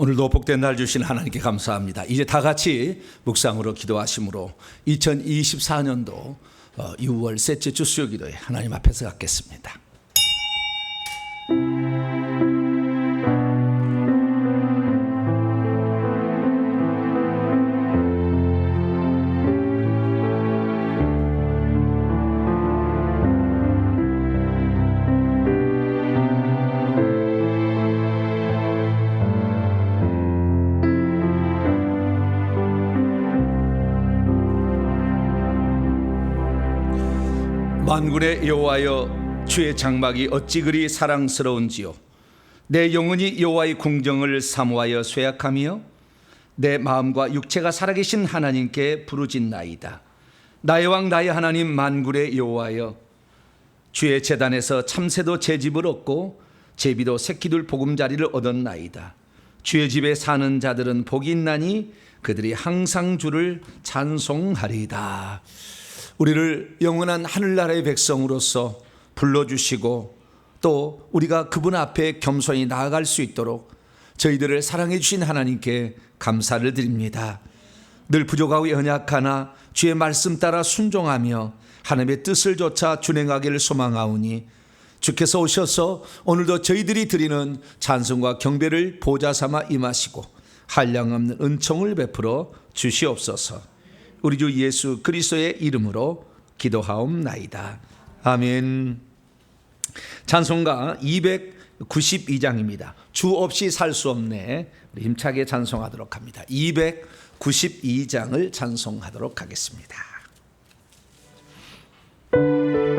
오늘도 복된 날 주신 하나님께 감사합니다. 이제 다 같이 묵상으로 기도하심으로 2024년도 6월 셋째 주 수요기도에 하나님 앞에서 갖겠습니다. 만군의 여호와여, 주의 장막이 어찌 그리 사랑스러운지요. 내 영혼이 여호와의 궁정을 사모하여 쇠약하며 내 마음과 육체가 살아계신 하나님께 부르짖나이다. 나의 왕 나의 하나님 만군의 여호와여, 주의 제단에서 참새도 제 집을 얻고 제비도 새끼둘 보금자리를 얻었나이다. 주의 집에 사는 자들은 복이 있나니 그들이 항상 주를 찬송하리이다. 우리를 영원한 하늘나라의 백성으로서 불러주시고 또 우리가 그분 앞에 겸손히 나아갈 수 있도록 저희들을 사랑해 주신 하나님께 감사를 드립니다. 늘 부족하고 연약하나 주의 말씀 따라 순종하며 하나님의 뜻을 좇아 준행하기를 소망하오니 주께서 오셔서 오늘도 저희들이 드리는 찬송과 경배를 보좌 삼아 임하시고 한량없는 은총을 베풀어 주시옵소서. 우리 주 예수 그리스도의 이름으로 기도하옵나이다. 아멘. 찬송가 292장입니다. 주 없이 살 수 없네. 우리 힘차게 찬송하도록 합니다. 292장을 찬송하도록 하겠습니다. 부족하며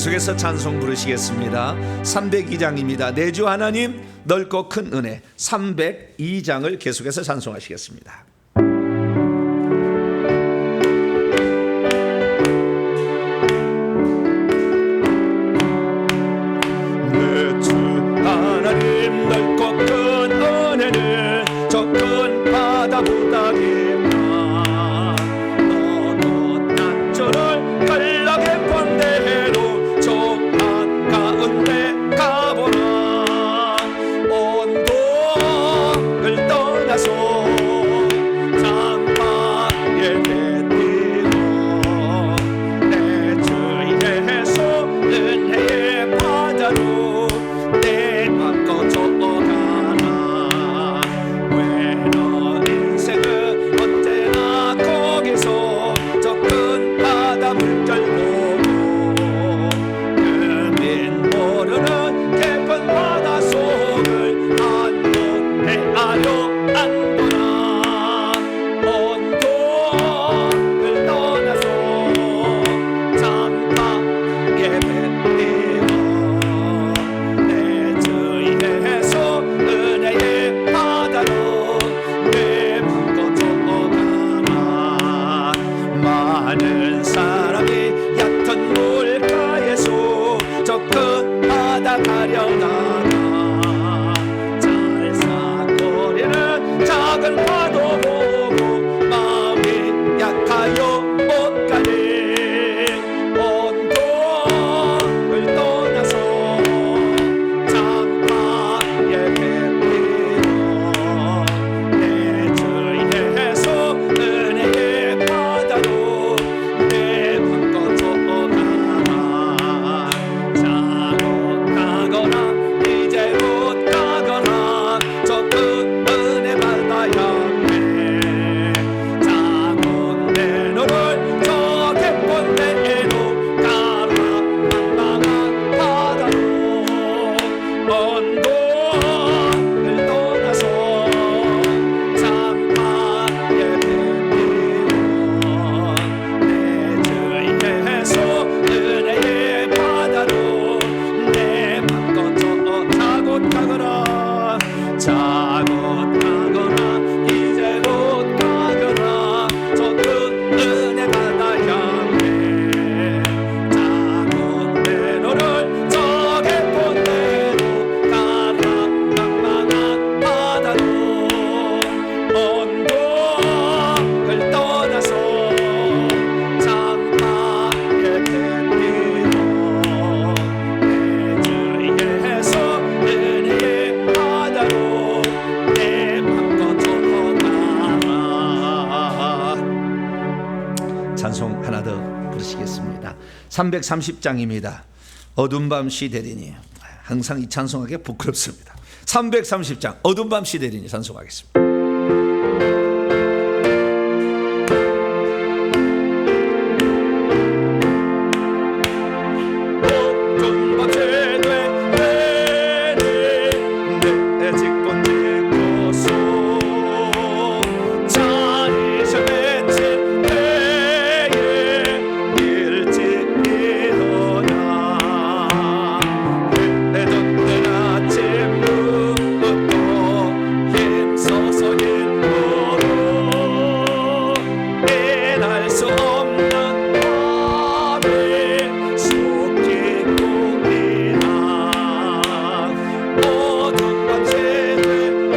계속해서 찬송 부르시겠습니다. 302장입니다. 내 주 하나님 넓고 큰 은혜. 302장을 계속해서 찬송하시겠습니다. 내 주 하나님 넓고 큰 은혜는 저 큰 바다보다 깊다. 너도 낮저를 갈라게 번대로 저 한가운데 가보라. 온도를 떠나서 장파에 내뛰고 내 주위에서 은혜의 바다로 내 맘 꺼져가라. 왜 너 인생은 언제나 거기서 저 큰 바다 물결 보고 금인 모르는 깊은 바다 속을 안고 헤아려 안보나. 온도를 떠나서 장파에 뱉리고 내 주위에서 은혜의 바다로 내 맘 꺼져가라. 많은 사람이 얕은 물가에서 저 큰 바다 가려다가 짤싹거리는 작은 파도 보고 마음이 약하여 못 가니. 온도를 떠나서 장파에 뱉리고 내 주위에서 은혜의 바다로 내 맘 꺼져가라. 자곡하거나 이제 곧 가거나 저 큰 은혜 바다 향해 작은 내 눈을 저 깊은 데로 가라. 망망한 바다로 온도를 떠나서 장파에 뱉리고 내 주위에서 은혜의 바다로 내 맘 꺼져 자곳하거나 자곳하거나 이제 곧 가거나 저 큰 은혜 바다 향해 작은 내 눈을 저 깊은 데로 가라. 망망한 바다로 온도를 떠나서 장파에 뱉리고 내 주위에서 은혜의 바다로 내 맘 꺼져가라. 찬송 하나 더 부르시겠습니다. 330장입니다. 어두운 밤 시대리니. 항상 이 찬송하기 부끄럽습니다. 330장 어두운 밤 시대리니 찬송하겠습니다. 어두운 밤 시대리니 내 직분 짓고서 자리셔 맺힌 때에 일찍 일어나 해졌던 아침부터 힘써서 일보러 일할 수 없는 밤에 속히 꿈이나 어두운 밤 새되니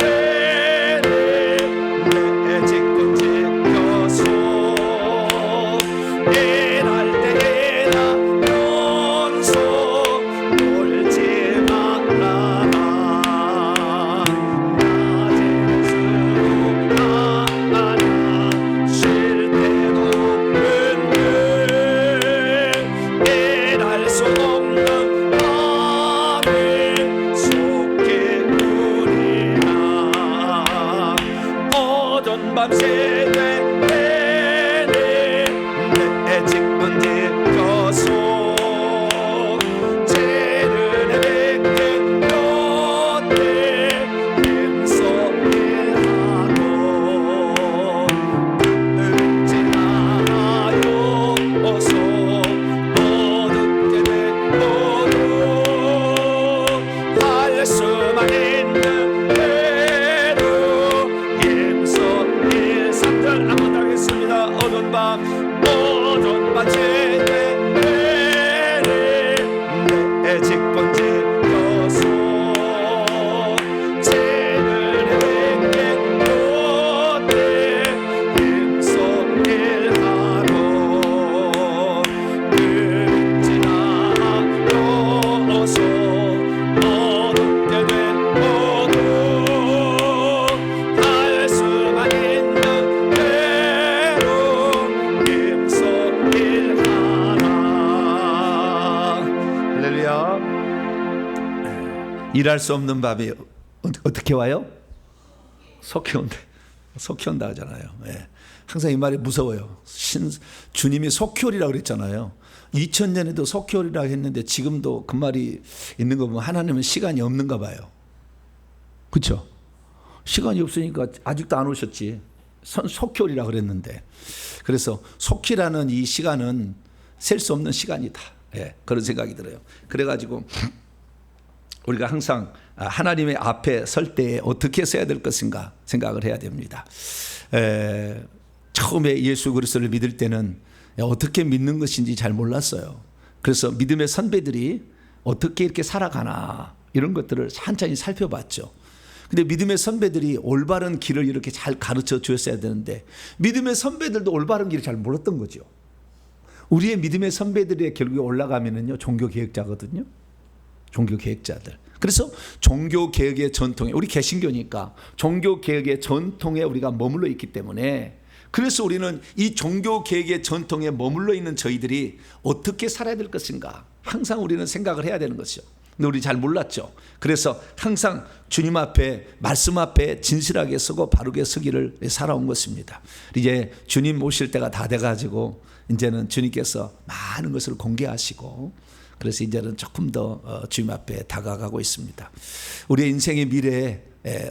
내 직분 지켜서 일할 때에나 연속 놀지 말라. 낮에는 수고하나 쉴 때도 없는데 일할 수 없는 밤에 속히 우리나 어두운 밤 새되니 내 직분 지켜서 죄를 내게 곁에 힘써 일하고 은지 않아요 어서 어둡게 된 일할 수 없는 밤이 어떻게 와요? 속히 온다. 속히 온다 하잖아요. 예. 항상 이 말이 무서워요. 주님이 속히 오리라고 그랬잖아요. 2000년에도 속히 오리라고 했는데 지금도 그 말이 있는 거 보면 하나님은 시간이 없는가 봐요. 그렇죠? 시간이 없으니까 아직도 안 오셨지. 속히 오리라고 그랬는데. 그래서 속히라는 이 시간은 셀 수 없는 시간이다. 예, 그런 생각이 들어요. 그래가지고 우리가 항상 하나님의 앞에 설 때 어떻게 서야 될 것인가 생각을 해야 됩니다. 처음에 예수 그리스도를 믿을 때는 어떻게 믿는 것인지 잘 몰랐어요. 그래서 믿음의 선배들이 어떻게 이렇게 살아가나 이런 것들을 찬찬히 살펴봤죠. 근데 믿음의 선배들이 올바른 길을 이렇게 잘 가르쳐 주었어야 되는데 믿음의 선배들도 올바른 길을 잘 몰랐던 거죠. 우리의 믿음의 선배들이 결국에 올라가면은요 종교개혁자거든요. 종교개혁자들. 그래서 종교개혁의 전통에 우리 개신교니까 종교개혁의 전통에 우리가 머물러 있기 때문에 그래서 우리는 이 종교개혁의 전통에 머물러 있는 저희들이 어떻게 살아야 될 것인가 항상 우리는 생각을 해야 되는 것이죠. 근데 우리 잘 몰랐죠. 그래서 항상 주님 앞에 말씀 앞에 진실하게 서고 바르게 서기를 살아온 것입니다. 이제 주님 오실 때가 다 돼가지고 이제는 주님께서 많은 것을 공개하시고 그래서 이제는 조금 더 주님 앞에 다가가고 있습니다. 우리의 인생의 미래에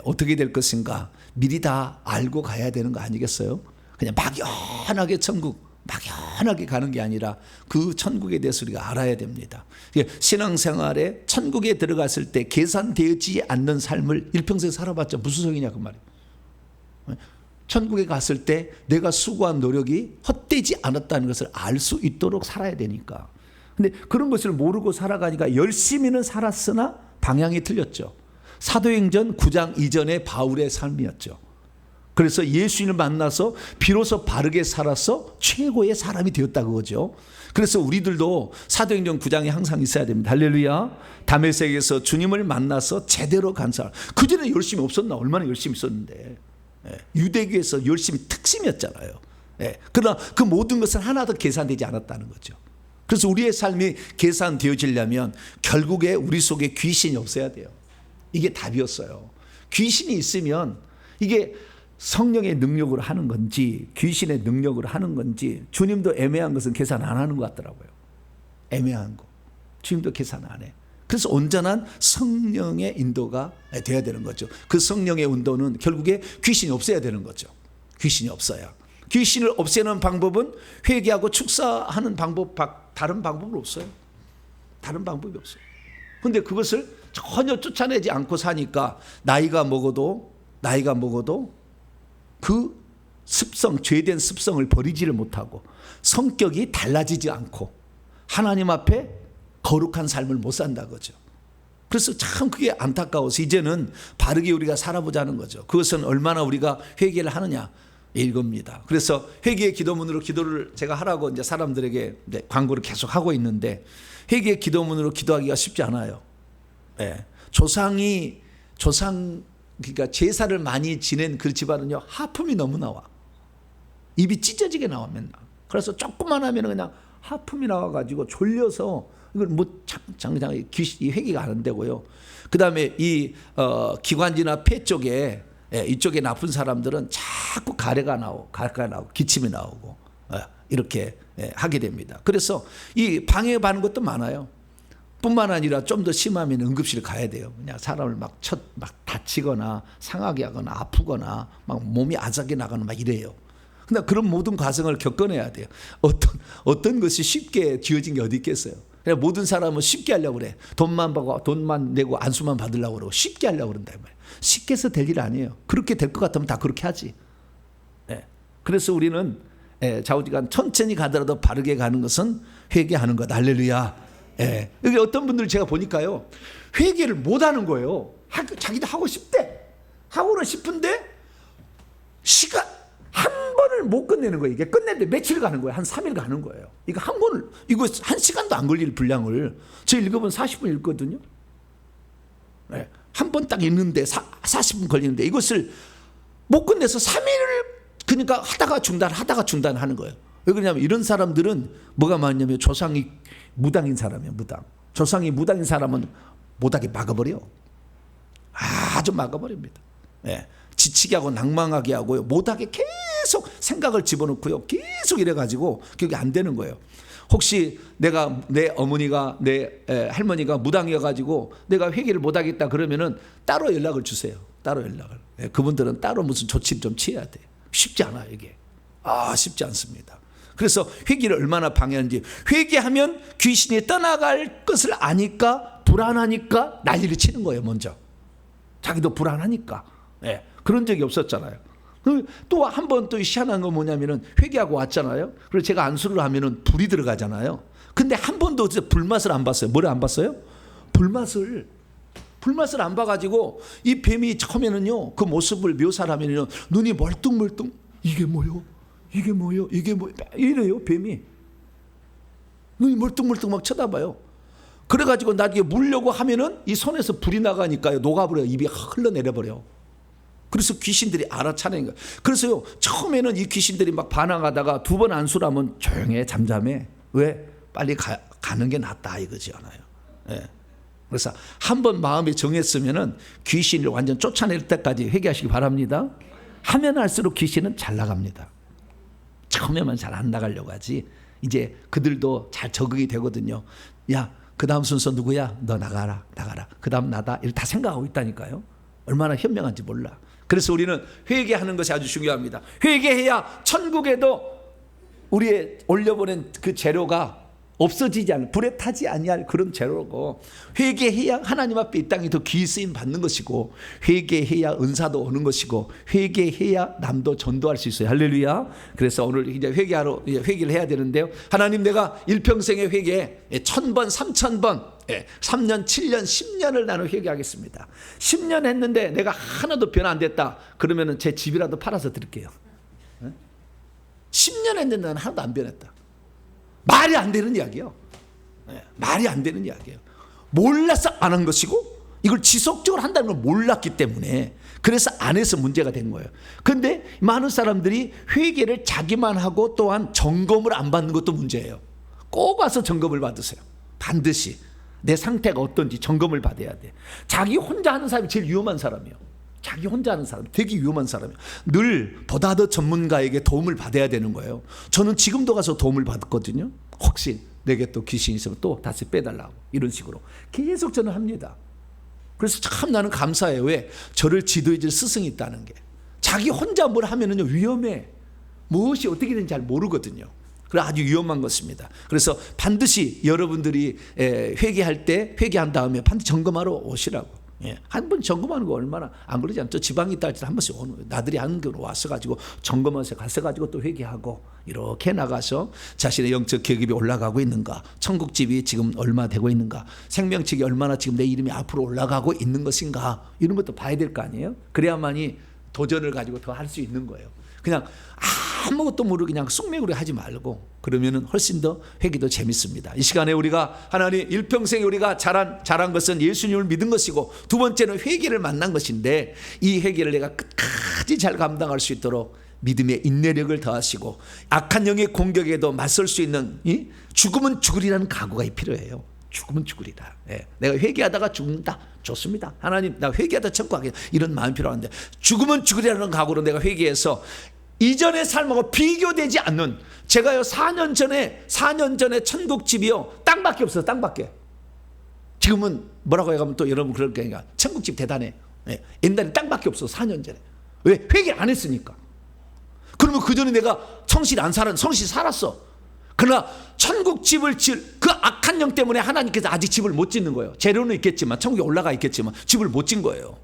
어떻게 될 것인가 미리 다 알고 가야 되는 거 아니겠어요? 그냥 막연하게 천국 막연하게 가는 게 아니라 그 천국에 대해서 우리가 알아야 됩니다. 신앙생활에 천국에 들어갔을 때 계산되지 않는 삶을 일평생 살아봤자 무슨 소용이냐 그 말이에요. 천국에 갔을 때 내가 수고한 노력이 헛되지 않았다는 것을 알 수 있도록 살아야 되니까. 근데 그런 것을 모르고 살아가니까 열심히는 살았으나 방향이 틀렸죠. 사도행전 9장 이전의 바울의 삶이었죠. 그래서 예수님을 만나서 비로소 바르게 살아서 최고의 사람이 되었다 그거죠. 그래서 우리들도 사도행전 9장에 항상 있어야 됩니다. 할렐루야. 다메섹에서 주님을 만나서 제대로 간 사람. 그전에 열심히 없었나? 얼마나 열심히 있었는데. 유대교에서 열심히 특심이었잖아요. 그러나 그 모든 것은 하나도 계산되지 않았다는 거죠. 그래서 우리의 삶이 계산되어지려면 결국에 우리 속에 귀신이 없어야 돼요. 이게 답이었어요. 귀신이 있으면 이게 성령의 능력으로 하는 건지 귀신의 능력으로 하는 건지 주님도 애매한 것은 계산 안 하는 것 같더라고요. 애매한 거. 주님도 계산 안 해. 그래서 온전한 성령의 인도가 돼야 되는 거죠. 그 성령의 인도는 결국에 귀신이 없어야 되는 거죠. 귀신이 없어야. 귀신을 없애는 방법은 회개하고 축사하는 방법, 다른 방법은 없어요. 다른 방법이 없어요. 그런데 그것을 전혀 쫓아내지 않고 사니까 나이가 먹어도 그 습성, 죄된 습성을 버리지를 못하고 성격이 달라지지 않고 하나님 앞에 거룩한 삶을 못 산다 거죠. 그래서 참 그게 안타까워서 이제는 바르게 우리가 살아보자는 거죠. 그것은 얼마나 우리가 회개를 하느냐 이겁니다. 그래서 회개의 기도문으로 기도를 제가 하라고 이제 사람들에게 이제 광고를 계속 하고 있는데 회개의 기도문으로 기도하기가 쉽지 않아요. 그러니까 제사를 많이 지낸 그 집안은요 하품이 너무 나와. 입이 찢어지게 나와 맨날. 그래서 조금만 하면 그냥 하품이 나와가지고 졸려서 이걸 못 장장이 회개가 안 된다고요. 그 다음에 이 기관지나 폐 쪽에 이쪽에 나쁜 사람들은 자꾸 가래가 나오고 기침이 나오고 이렇게 하게 됩니다. 그래서 이 방해받는 것도 많아요. 뿐만 아니라 좀 더 심하면 응급실 가야 돼요. 그냥 사람을 막 다치거나 상하게 하거나 아프거나 막 몸이 아작이 나거나 막 이래요. 근데 그런 모든 과정을 겪어내야 돼요. 어떤 것이 쉽게 지어진 게 어디 있겠어요. 그냥 모든 사람은 쉽게 하려고 그래. 돈만 내고 안수만 받으려고 그러고 쉽게 하려고 그런다 이 말이에요. 쉽게 해서 될 일 아니에요. 그렇게 될 것 같으면 다 그렇게 하지. 그래서 우리는 좌우지간 천천히 가더라도 바르게 가는 것은 회개하는 것. 할렐루야. 여기 어떤 분들 제가 보니까요 회개를 못하는 거예요. 자기도 하고 싶대. 하고는 싶은데 시간 한 번을 못 끝내는 거예요. 이게 끝내는데 며칠 가는 거예요. 한 3일 가는 거예요. 이거 한 번을 이거 1시간도 안 걸릴 분량을 저 읽으면 40분 읽거든요. 한 번 딱 읽는데 40분 걸리는데 이것을 못 끝내서 3일을 그러니까 하다가 중단하는 거예요. 왜 그러냐면 이런 사람들은 뭐가 많냐면 조상이 무당인 사람이에요. 무당. 조상이 무당인 사람은 못하게 막아버려. 아주 막아버립니다. 예. 지치게 하고 낭망하게 하고요. 못하게 계속 생각을 집어넣고요. 계속 이래가지고 그게 안 되는 거예요. 혹시 내가 내 어머니가 내 할머니가 무당이어가지고 내가 회개를 못하겠다 그러면은 따로 연락을 주세요. 따로 연락을. 예, 그분들은 따로 무슨 조치를 좀 취해야 돼요. 쉽지 않아요 이게. 쉽지 않습니다. 그래서 회개를 얼마나 방해하는지, 회개하면 귀신이 떠나갈 것을 아니까 불안하니까 난리를 치는 거예요. 먼저 자기도 불안하니까. 예, 그런 적이 없었잖아요. 또 한 번 또 희한한 건 뭐냐면은 회개하고 왔잖아요. 그래서 제가 안수를 하면은 불이 들어가잖아요. 근데 한 번도 불맛을 안 봤어요. 뭐를 안 봤어요? 불맛을 안 봐가지고 이 뱀이 처음에는요 그 모습을 묘사를 하면요 눈이 멀뚱멀뚱, 이게 뭐요? 이게 뭐요? 이게 뭐 이래요. 뱀이 눈이 멀뚱멀뚱 막 쳐다봐요. 그래가지고 나중에 물려고 하면은 이 손에서 불이 나가니까요 녹아버려. 입이 흘러내려버려. 그래서 귀신들이 알아차리는 거예요. 그래서요 처음에는 이 귀신들이 막 반항하다가 두 번 안수를 하면 조용해, 잠잠해. 왜? 빨리 가는 게 낫다 이거지 않아요. 예. 그래서 한 번 마음에 정했으면은 귀신을 완전 쫓아낼 때까지 회개하시기 바랍니다. 하면 할수록 귀신은 잘 나갑니다. 처음에만 잘 안 나가려고 하지 이제 그들도 잘 적응이 되거든요. 야, 그 다음 순서 누구야? 너 나가라. 그 다음 나다. 이렇게 다 생각하고 있다니까요. 얼마나 현명한지 몰라. 그래서 우리는 회개하는 것이 아주 중요합니다. 회개해야 천국에도 우리의 올려보낸 그 재료가 없어지지 않을, 불에 타지 아니할 그런 재료고, 회개해야 하나님 앞에 이 땅이 더 귀히 쓰임 받는 것이고, 회개해야 은사도 오는 것이고, 회개해야 남도 전도할 수 있어요. 할렐루야. 그래서 오늘 이제 회개를 해야 되는데요. 하나님, 내가 일평생의 회개 1000번 3000번 3년 7년 10년을 나는 회개하겠습니다. 10년 했는데 내가 하나도 변화 안 됐다 그러면 제 집이라도 팔아서 드릴게요. 10년 했는데 나는 하나도 안 변했다. 말이 안 되는 이야기예요. 말이 안 되는 이야기예요. 몰라서 안 한 것이고, 이걸 지속적으로 한다는 걸 몰랐기 때문에, 그래서 안 해서 문제가 된 거예요. 그런데 많은 사람들이 회개를 자기만 하고 또한 점검을 안 받는 것도 문제예요. 꼭 와서 점검을 받으세요. 반드시 내 상태가 어떤지 점검을 받아야 돼. 자기 혼자 하는 사람이 제일 위험한 사람이에요. 자기 혼자 하는 사람 되게 위험한 사람이에요. 늘 보다 더 전문가에게 도움을 받아야 되는 거예요. 저는 지금도 가서 도움을 받거든요. 혹시 내게 또 귀신이 있으면 또 다시 빼달라고, 이런 식으로 계속 저는 합니다. 그래서 참 나는 감사해요. 왜? 저를 지도해 줄 스승이 있다는 게. 자기 혼자 뭘 하면은요 위험해. 무엇이 어떻게 되는지 잘 모르거든요. 그래, 아주 위험한 것입니다. 그래서 반드시 여러분들이 회개할 때, 회개한 다음에 반드시 점검하러 오시라고. 한 번 점검하는 거 얼마나 안 그러지 않죠? 지방에 있다 할 때 한 번씩 오는, 나들이 하는 거 와서가지고 점검하서 가서가지고 또 회개하고, 이렇게 나가서 자신의 영적 계급이 올라가고 있는가, 천국집이 지금 얼마 되고 있는가, 생명책이 얼마나 지금 내 이름이 앞으로 올라가고 있는 것인가, 이런 것도 봐야 될 거 아니에요? 그래야만이 도전을 가지고 더 할 수 있는 거예요. 그냥 아무것도 모르고 그냥 쑥맥으로 하지 말고, 그러면은 훨씬 더 회개도 재밌습니다. 이 시간에 우리가 하나님 일평생에 우리가 잘한 것은 예수님을 믿은 것이고, 두 번째는 회개를 만난 것인데, 이 회개를 내가 끝까지 잘 감당할 수 있도록 믿음의 인내력을 더하시고, 악한 영의 공격에도 맞설 수 있는 죽으면 죽으리라는 각오가 필요해요. 죽으면 죽으리라. 내가 회개하다가 죽는다. 좋습니다. 하나님, 나 회개하다 천국하게, 이런 마음이 필요한데, 죽으면 죽으리라는 각오로 내가 회개해서 이전의 삶하고 비교되지 않는, 제가요 4년 전에 천국집이요 땅밖에 없어요. 땅밖에. 지금은 뭐라고 해가면 또 여러분 그럴 거니까 천국집 대단해. 옛날에 땅밖에 없어. 4년 전에. 왜? 회개를 안 했으니까. 그러면 그 전에 내가 성실히 살았어. 그러나 천국집을 지을 그 악한 영 때문에 하나님께서 아직 집을 못 짓는 거예요. 재료는 있겠지만, 천국에 올라가 있겠지만 집을 못 짓는 거예요.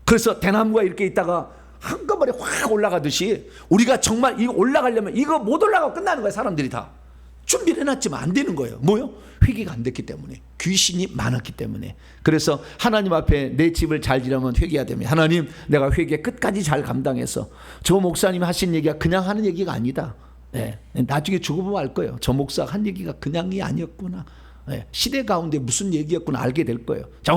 그래서 대나무가 이렇게 있다가 한꺼번에 확 올라가듯이, 우리가 정말 이거 올라가려면 이거 못 올라가고 끝나는 거예요. 사람들이 다 준비를 해놨지만 안 되는 거예요. 뭐요? 회개가 안 됐기 때문에, 귀신이 많았기 때문에. 그래서 하나님 앞에 내 집을 잘 지려면 회개해야 됩니다. 하나님, 내가 회개 끝까지 잘 감당해서, 저 목사님 하신 얘기가 그냥 하는 얘기가 아니다. 나중에 죽어보면 알 거예요. 저 목사가 한 얘기가 그냥이 아니었구나. 시대 가운데 무슨 얘기였구나 알게 될 거예요. 자,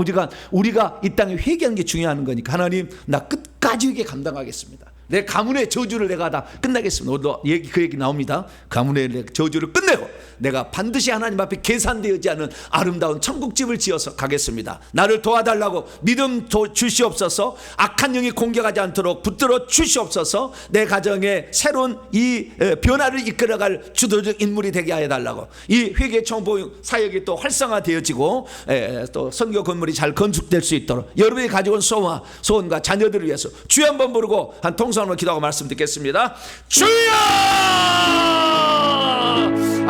우리가 이 땅에 회개하는 게 중요한 거니까, 하나님, 나 끝까지 회개 감당하겠습니다. 내 가문의 저주를 내가 다 끝내겠습니다. 오늘도 그 얘기 나옵니다. 가문의 저주를 끝내고 내가 반드시 하나님 앞에 계산되지 않은 아름다운 천국집을 지어서 가겠습니다. 나를 도와달라고 믿음 주시옵소서. 악한 영이 공격하지 않도록 붙들어 주시옵소서. 내 가정에 새로운 이 변화를 이끌어갈 주도적 인물이 되게 해달라고. 이 회개 정보 사역이 또 활성화되어지고 또 선교 건물이 잘 건축될 수 있도록 여러분이 가지고 온 소원과 자녀들을 위해서 주여 한번 부르고 한 통성으로 기도하고 말씀 듣겠습니다. 주여!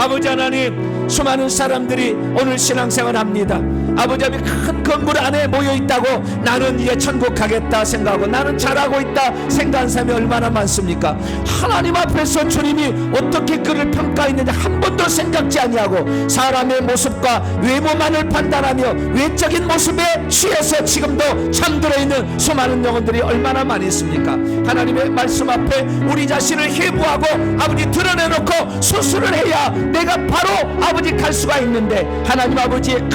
아버지 하나님, 수많은 사람들이 오늘 신앙생활 합니다. 아버지 하나님, 큰 건물 안에 모여 있다고 나는 이제 천국 가겠다 생각하고 나는 잘하고 있다 생각하는 사람이 얼마나 많습니까? 하나님 앞에서 주님이 어떻게 그를 평가했는지 한 번도 생각지 아니하고 사람의 모습과 외모만을 판단하며 외적인 모습에 취해서 지금도 잠들어 있는 수많은 영혼들이 얼마나 많이 있습니까? 하나님의 말씀 앞에 우리 자신을 회부하고 아버지 드러내놓고 수술을 해야 내가 바로 아버지 갈 수가 있는데, 하나님 아버지 큰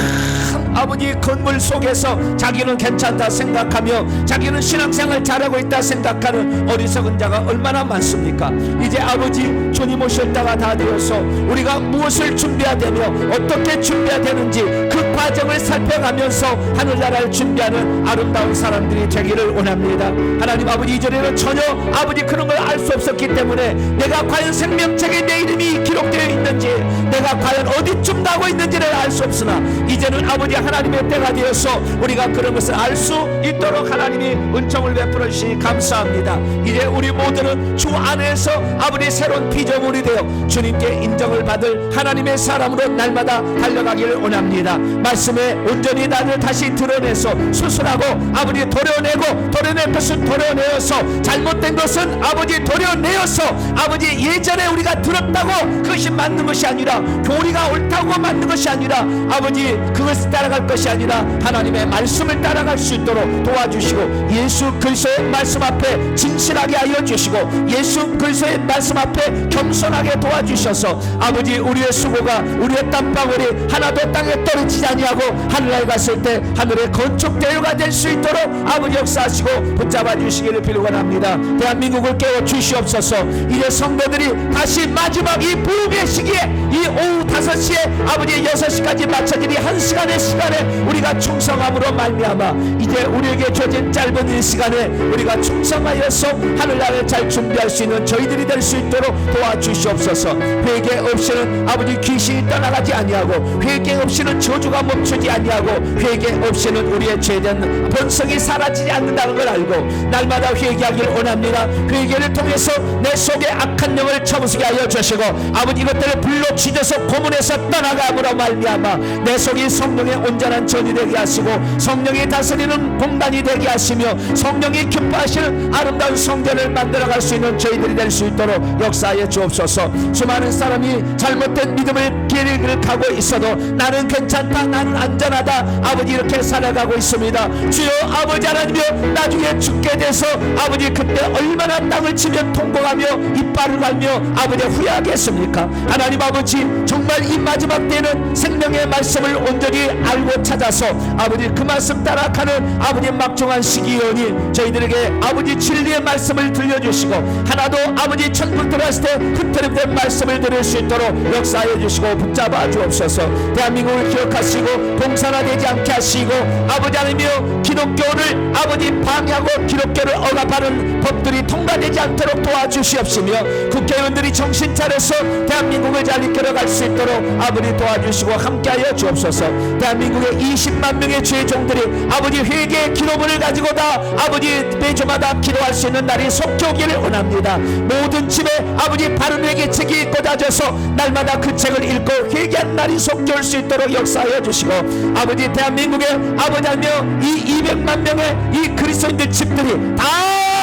아버지 건물 속에서 자기는 괜찮다 생각하며 자기는 신앙생활 잘하고 있다 생각하는 어리석은 자가 얼마나 많습니까? 이제 아버지 주님 오실 때가 다 되어서 우리가 무엇을 준비해야 되며 어떻게 준비해야 되는지 그 과정을 살펴가면서 하늘나라를 준비하는 아름다운 사람들이 되기를 원합니다. 하나님 아버지, 이전에는 전혀 아버지 그런 걸 알 수 없었기 때문에 내가 과연 생명책에 내 이름이 기록되어 있는지, 내가 과연 어디쯤 가고 있는지를 알 수 없으나 이제는 아버지 하나님의 때가 되어서 우리가 그런 것을 알 수 있도록 하나님이 은총을 베풀어 주시니 감사합니다. 이제 우리 모두는 주 안에서 아버지 새로운 피조물이 되어 주님께 인정을 받을 하나님의 사람으로 날마다 달려가기를 원합니다. 말씀에 온전히 나를 다시 드러내서 수술하고 아버지 도려낼 것은 도려내어서 잘못된 것은 아버지 도려내어서 아버지 예전에 우리가 들었다고 그것이 맞는 것이 아니라 교리가 옳다고 맞는 것이 아니라 아버지 그것을 따라갈 것이 아니라 하나님의 말씀을 따라갈 수 있도록 도와주시고 예수 그리스도의 말씀 앞에 진실하게 하여 주시고 예수 그리스도의 말씀 앞에 겸손하게 도와주셔서 아버지 우리의 수고가 우리의 땀방울이 하나도 땅에 떨어지지 아니하고 하늘에 갔을 때 하늘의 건축대유가 될 수 있도록 아버지 역사하시고 붙잡아 주시기를 빌원합니다. 대한민국을 깨워 주시옵소서. 이제 성도들이 다시 마지막 이 부흥의 시기에 이 오후 5시에 아버지 6시까지 맞춰진 이 1시간의 시간에 우리가 충성함으로 말미암아 이제 우리에게 주어진 짧은 이 시간에 우리가 충성하여서 하늘나라를 잘 준비할 수 있는 저희들이 될 수 있도록 도와주시옵소서. 회개 없이는 아버지 귀신이 떠나가지 아니하고 회개 없이는 저주가 멈추지 아니하고 회개 없이는 우리의 죄된 본성이 사라지지 않는다는 걸 알고 날마다 회개하기를 원합니다. 회개를 통해서 내 속에 악한 영을 쳐부수게 하여 주시고 아버지 이것들을 불로 찢어서 고문해서 떠나감으로 말미암아 내 속이 성령의 온전한 전이 되게 하시고 성령이 다스리는 공간이 되게 하시며 성령이 기뻐하시는 아름다운 성전을 만들어갈 수 있는 저희들이 될 수 있도록 역사하여 주옵소서. 수많은 사람이 잘못된 믿음을 길을 가고 있어도 나는 괜찮다, 나는 안전하다 아버지 이렇게 살아가고 있습니다. 주여 아버지 하나님이여, 나중에 죽게 돼서 아버지 그때 얼마나 땅을 치며 통곡하며 이빨을 갈며 아버지 후회하겠습니까? 하나님 아버지, 정말 이 마지막 때는 생명의 말씀을 온전히 알고 찾아서 아버지 그 말씀 따라가는 아버지 막중한 시기이오니 저희들에게 아버지 진리의 말씀을 들려주시고 하나도 아버지 천국 들어갔을 때 흐트름된 말씀을 들을 수 있도록 역사하여 주시고 붙잡아 주옵소서. 대한민국을 기억하시고 봉산화되지 않게 하시고 아버지 하나님이여, 기독교를 아버지 방해하고 기독교를 억압하는 법들이 통과되지 않도록 도와주시옵시며 국회의원들이 정신 차려서 대한민국을 잘 이끌어갈 수 있도록 아버지 도와주시고 함께하여 주옵소서. 대한민국의 20만 명의 주의 종들이 아버지 회개의 기록을 가지고 다 아버지 매주마다 기도할 수 있는 날이 속히 오기를 원합니다. 모든 집에 아버지 바른 회개책이 꽂아져서 날마다 그 책을 읽고 회개한 날이 속히 올 수 있도록 역사하여 주시고 아버지 대한민국의 아버지 하며 이 200만 명의 이 그리스도인들 집들이 다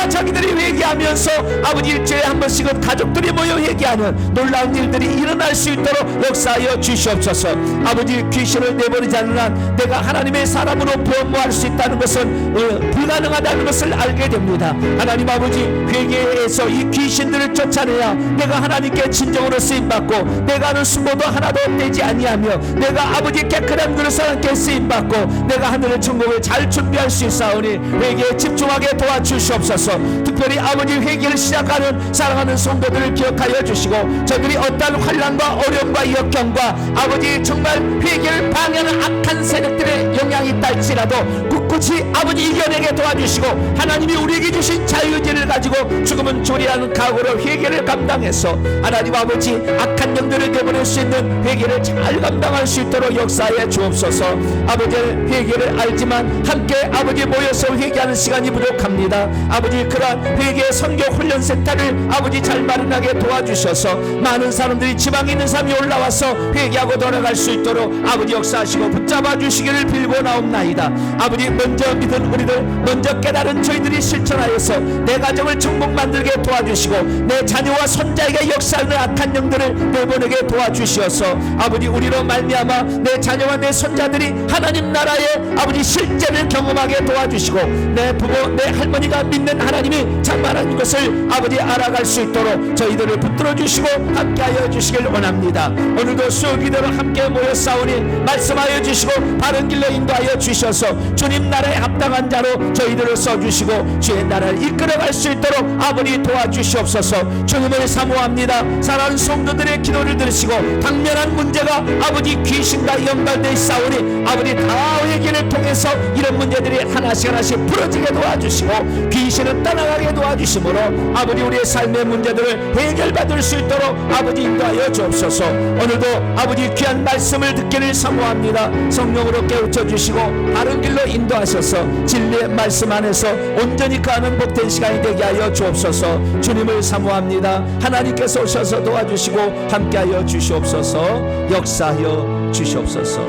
자기들이 회개하면서 아버지 일주일에 한 번씩은 가족들이 모여 회개하는 놀라운 일들이 일어날 수 있도록 역사하여 주시옵소서. 아버지 귀신을 내버리지 않는 한 내가 하나님의 사람으로 변모할 수 있다는 것은 불가능하다는 것을 알게 됩니다. 하나님 아버지, 회개에서 이 귀신들을 쫓아내야 내가 하나님께 진정으로 쓰임받고 내가 하는 수고도 하나도 되지 아니하며 내가 아버지 깨끗한 그릇을 함께 쓰임받고 내가 하늘의 천국을 잘 준비할 수 있사오니 회개에 집중하게 도와주시옵소서. 특별히 아버지 회개를 시작하는 사랑하는 성도들을 기억하여 주시고 저들이 어떠한 환난과 어려움과 역경과 아버지 정말 회개를 방해하는 악한 세력들의 영향이 있다 할지라도 굳굳이 아버지 이겨내게 도와주시고 하나님이 우리에게 주신 자유의지를 가지고 죽음은 조리하는 각오로 회개를 감당해서 하나님 아버지 악한 영들을 내보낼 수 있는 회개를 잘 감당할 수 있도록 역사해 주옵소서. 아버지 회개를 알지만 함께 아버지 모여서 회개하는 시간이 부족합니다. 아버지 그러한 회개 선교 훈련 센터를 아버지 잘 마련하게 도와주셔서 많은 사람들이 지방에 있는 사람이 올라와서 회개하고 돌아갈 수 있도록 아버지 역사하시고 붙잡아 주시기를 빌고 나옵나이다. 아버지 먼저 믿은 우리들 먼저 깨달은 저희들이 실천하여서 내 가정을 천국 만들게 도와주시고 내 자녀와 손자에게 역사하는 악한 영들을 내보내게 도와주시어서 아버지 우리로 말미암아 내 자녀와 내 손자들이 하나님 나라의 아버지 실제를 경험하게 도와주시고 내 부모 내 할머니가 믿는 하나님이 참말한 것을 아버지 알아갈 수 있도록 저희들을 붙들어 주시고 함께하여 주시길 원합니다. 오늘도 수요기도로 함께 모여 싸우니 말씀하여 주시고 바른 길로 인도하여 주셔서 주님 나라에 합당한 자로 저희들을 써주시고 주의 나라를 이끌어갈 수 있도록 아버지 도와주시옵소서. 주님을 사모합니다. 사랑하는 성도들의 기도를 들으시고 당면한 문제가 아버지 귀신과 연관되어 싸우니 아버지 다 회개를 통해서 이런 문제들이 하나씩 풀어지게 도와주시고 귀신은 떠나가게 도와주심으로 아버지 우리의 삶의 문제들을 해결받을 수 있도록 아버지 인도하여 주옵소서. 오늘도 아버지 귀한 말씀을 듣기를 사모합니다. 성령으로 깨우쳐 주시고 바른 길로 인도하셔서 진리의 말씀 안에서 온전히 가는 복된 시간이 되게 하여 주옵소서. 주님을 사모합니다. 하나님께서 오셔서 도와주시고 함께하여 주시옵소서. 역사하여 주시옵소서.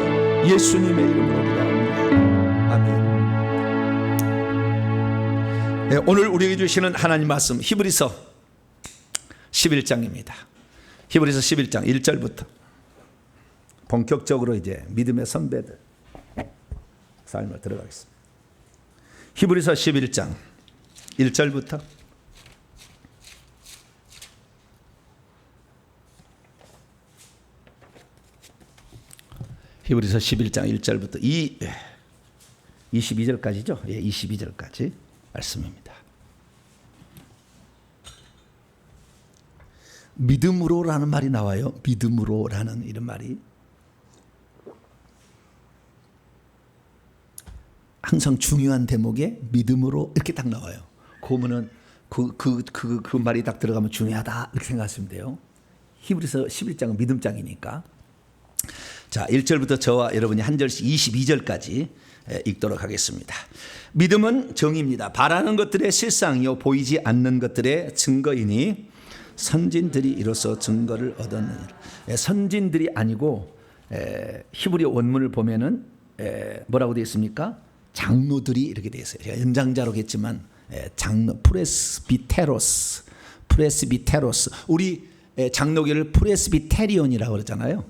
예수님의 이름으로 기도합니다. 아멘. 네, 오늘 우리에게 주시는 하나님 말씀 히브리서 11장입니다. 히브리서 11장 1절부터 본격적으로 이제 믿음의 선배들 삶을 들어가겠습니다. 히브리서 11장 1절부터 히브리서 11장 1절부터 22절까지죠. 예, 22절까지 말씀입니다. 믿음으로라는 말이 나와요. 믿음으로라는 이런 말이 항상 중요한 대목에 믿음으로 이렇게 딱 나와요. 그러면은 그 말이 딱 들어가면 중요하다 이렇게 생각하시면 돼요. 히브리서 11장은 믿음장이니까. 자, 1절부터 저와 여러분이 한 절씩 22절까지 읽도록 하겠습니다. 믿음은 정의입니다. 바라는 것들의 실상이요 보이지 않는 것들의 증거이니 선진들이 이로써 증거를 얻었느니라. 선진들이 아니고 히브리 원문을 보면은 뭐라고 되어 있습니까? 장로들이 이렇게 되어 있어요. 제가 연장자로 했지만 장로 프레스비테로스 우리 장로교를 프레스비테리온이라고 그러잖아요.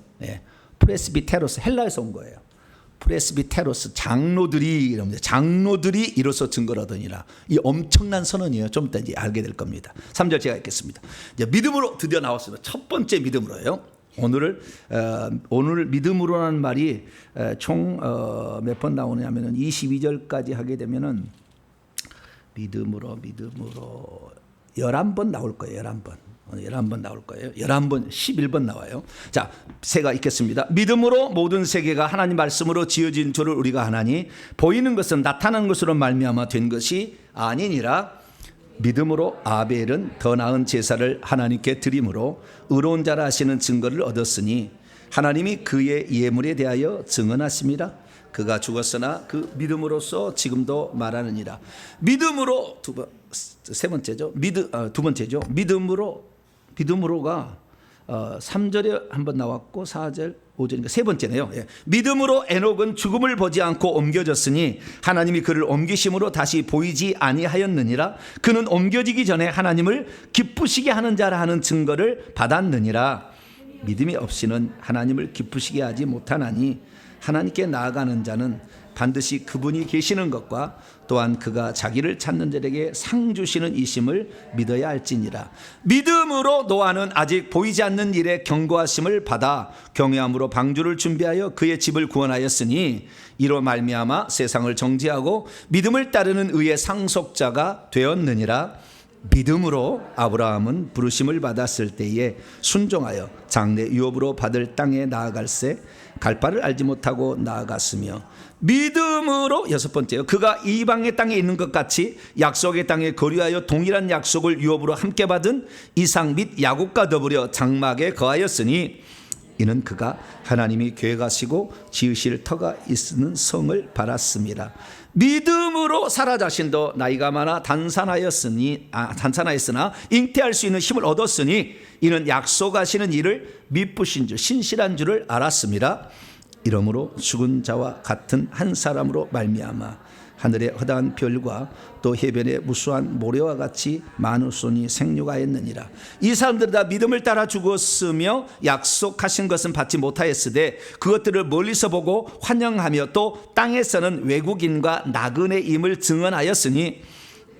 프레스비테로스 헬라에서 온 거예요. 프레스비테로스 장로들이 이로써 증거를 얻으니라. 이 엄청난 선언이에요. 좀 이따 이제 알게 될 겁니다. 3절 제가 읽겠습니다. 이제 믿음으로 드디어 나왔습니다. 첫 번째 믿음으로요. 오늘 믿음으로라는 말이 총 몇 번 나오냐면은 22절까지 하게 되면은 믿음으로 11번 나올 거예요. 11번. 11번 나올 거예요. 11번, 11번 나와요. 자, 제가 읽겠습니다. 믿음으로 모든 세계가 하나님 말씀으로 지어진 줄을 우리가 하나니 보이는 것은 나타난 것으로 말미암아 된 것이 아니니라. 믿음으로 아벨은 더 나은 제사를 하나님께 드림으로 의로운 자라 하시는 증거를 얻었으니 하나님이 그의 예물에 대하여 증언하심이라. 그가 죽었으나 그 믿음으로써 지금도 말하느니라. 믿음으로 세 번째죠. 두 번째죠. 믿음으로가 3절에 한번 나왔고 4절, 5절이니까 세 번째네요. 예. 믿음으로 에녹은 죽음을 보지 않고 옮겨졌으니 하나님이 그를 옮기심으로 다시 보이지 아니하였느니라. 그는 옮겨지기 전에 하나님을 기쁘시게 하는 자라 하는 증거를 받았느니라. 믿음이 없이는 하나님을 기쁘시게 하지 못하나니 하나님께 나아가는 자는 반드시 그분이 계시는 것과 또한 그가 자기를 찾는 자에게 상 주시는 이심을 믿어야 할지니라. 믿음으로 노아는 아직 보이지 않는 일에 경고하심을 받아 경외함으로 방주를 준비하여 그의 집을 구원하였으니 이로 말미암아 세상을 정죄하고 믿음을 따르는 의의 상속자가 되었느니라. 믿음으로 아브라함은 부르심을 받았을 때에 순종하여 장래 유업으로 받을 땅에 나아갈새 갈 바를 알지 못하고 나아갔으며 믿음으로 여섯 번째요, 그가 이방의 땅에 있는 것 같이 약속의 땅에 거류하여 동일한 약속을 유업으로 함께 받은 이삭 및 야곱과 더불어 장막에 거하였으니 이는 그가 하나님이 계획하시고 지으실 터가 있는 성을 바랐습니다. 믿음으로 사라 자신도 나이가 많아 단산하였으나 잉태할 수 있는 힘을 얻었으니 이는 약속하시는 일을 미쁘신 줄 신실한 줄을 알았습니다. 이러므로 죽은 자와 같은 한 사람으로 말미암아 하늘의 허다한 별과 또 해변의 무수한 모래와 같이 많은 손이 생육하였느니라. 이 사람들은 다 믿음을 따라 죽었으며 약속하신 것은 받지 못하였으되 그것들을 멀리서 보고 환영하며 또 땅에서는 외국인과 나그네 임을 증언하였으니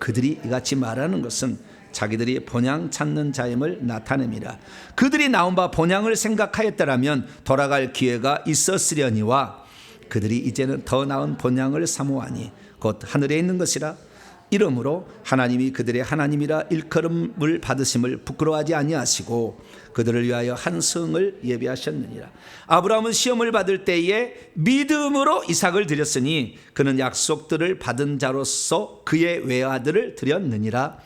그들이 이같이 말하는 것은 자기들이 본향 찾는 자임을 나타냅니다. 그들이 나온 바 본향을 생각하였더라면 돌아갈 기회가 있었으려니와 그들이 이제는 더 나은 본향을 사모하니 곧 하늘에 있는 것이라. 이러므로 하나님이 그들의 하나님이라 일컬음을 받으심을 부끄러워하지 아니하시고 그들을 위하여 한 성을 예비하셨느니라. 아브라함은 시험을 받을 때에 믿음으로 이삭을 드렸으니 그는 약속들을 받은 자로서 그의 외아들을 드렸느니라.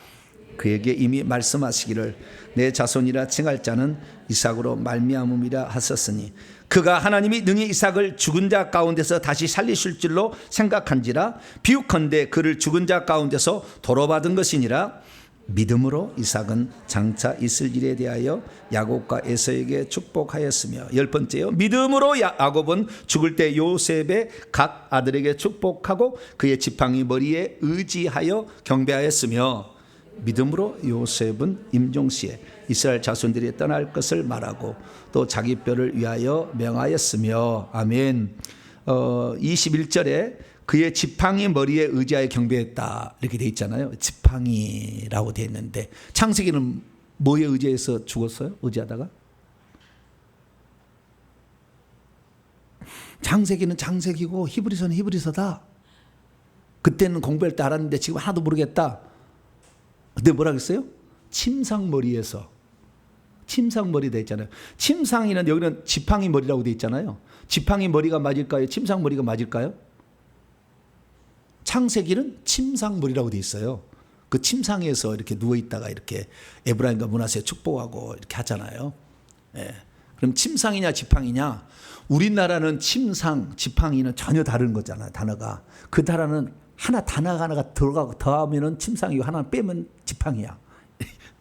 그에게 이미 말씀하시기를 내 자손이라 칭할 자는 이삭으로 말미암음이라 하셨으니 그가 하나님이 능히 이삭을 죽은 자 가운데서 다시 살리실 줄로 생각한지라. 비유컨대 그를 죽은 자 가운데서 도로받은 것이니라. 믿음으로 이삭은 장차 있을 일에 대하여 야곱과 에서에게 축복하였으며 열 번째요, 믿음으로 야곱은 죽을 때 요셉의 각 아들에게 축복하고 그의 지팡이 머리에 의지하여 경배하였으며 믿음으로 요셉은 임종시에 이스라엘 자손들이 떠날 것을 말하고 또 자기 뼈를 위하여 명하였으며 아멘. 21절에 그의 지팡이 머리에 의지하여 경배했다 이렇게 돼 있잖아요. 지팡이라고 돼 있는데 창세기는 뭐에 의지해서 죽었어요? 의지하다가? 창세기는 창세기고 히브리서는 히브리서다. 그때는 공부할 때 알았는데 지금 하나도 모르겠다. 근데 뭐라 그랬어요? 침상머리에서. 침상머리 돼 있잖아요. 침상이는 여기는 지팡이 머리라고 돼 있잖아요. 지팡이 머리가 맞을까요? 침상머리가 맞을까요? 창세기는 침상머리라고 돼 있어요. 그 침상에서 이렇게 누워있다가 이렇게 에브라임과 므낫세 축복하고 이렇게 하잖아요. 예. 그럼 침상이냐 지팡이냐? 우리나라는 침상, 지팡이는 전혀 다른 거잖아요. 단어가. 그 단어는 단어가 들어가고 더하면은 침상이고 하나 빼면 지팡이야.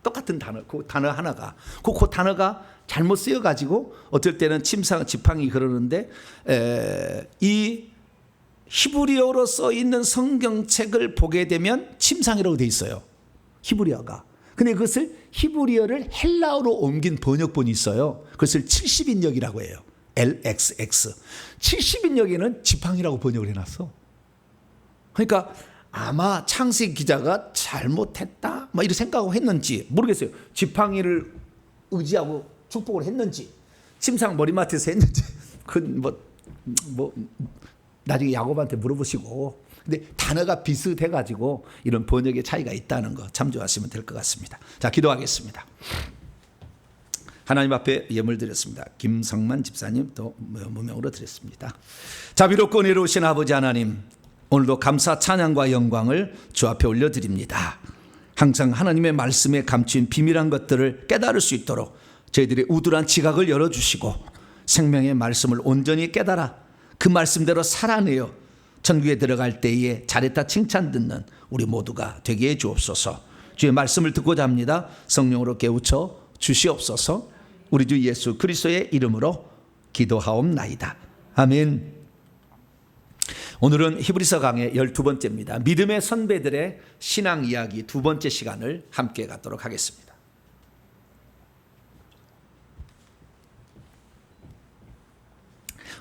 똑같은 단어, 그 단어 하나가. 그 단어가 잘못 쓰여가지고 어떨 때는 침상, 지팡이 그러는데 이 히브리어로 써 있는 성경책을 보게 되면 침상이라고 돼 있어요. 히브리어가. 근데 그것을 히브리어를 헬라어로 옮긴 번역본이 있어요. 그것을 70인역이라고 해요. LXX. 70인역에는 지팡이라고 번역을 해놨어. 그러니까 아마 창세기 기자가 잘못했다 뭐 이렇게 생각하고 했는지 모르겠어요. 지팡이를 의지하고 축복을 했는지 침상 머리맡에서 했는지 그건 뭐 나중에 야곱한테 물어보시고. 근데 단어가 비슷해가지고 이런 번역의 차이가 있다는 거 참조하시면 될 것 같습니다. 자, 기도하겠습니다. 하나님 앞에 예물 드렸습니다. 김성만 집사님 또 무명으로 드렸습니다. 자비롭고 은혜로우신 아버지 하나님, 오늘도 감사 찬양과 영광을 주 앞에 올려드립니다. 항상 하나님의 말씀에 감추인 비밀한 것들을 깨달을 수 있도록 저희들의 우둔한 지각을 열어주시고 생명의 말씀을 온전히 깨달아 그 말씀대로 살아내어 천국에 들어갈 때에 잘했다 칭찬 듣는 우리 모두가 되게 해 주옵소서. 주의 말씀을 듣고자 합니다. 성령으로 깨우쳐 주시옵소서. 우리 주 예수 그리스도의 이름으로 기도하옵나이다. 아멘. 오늘은 히브리서 강의 12번째입니다. 믿음의 선배들의 신앙 이야기 두 번째 시간을 함께 갖도록 하겠습니다.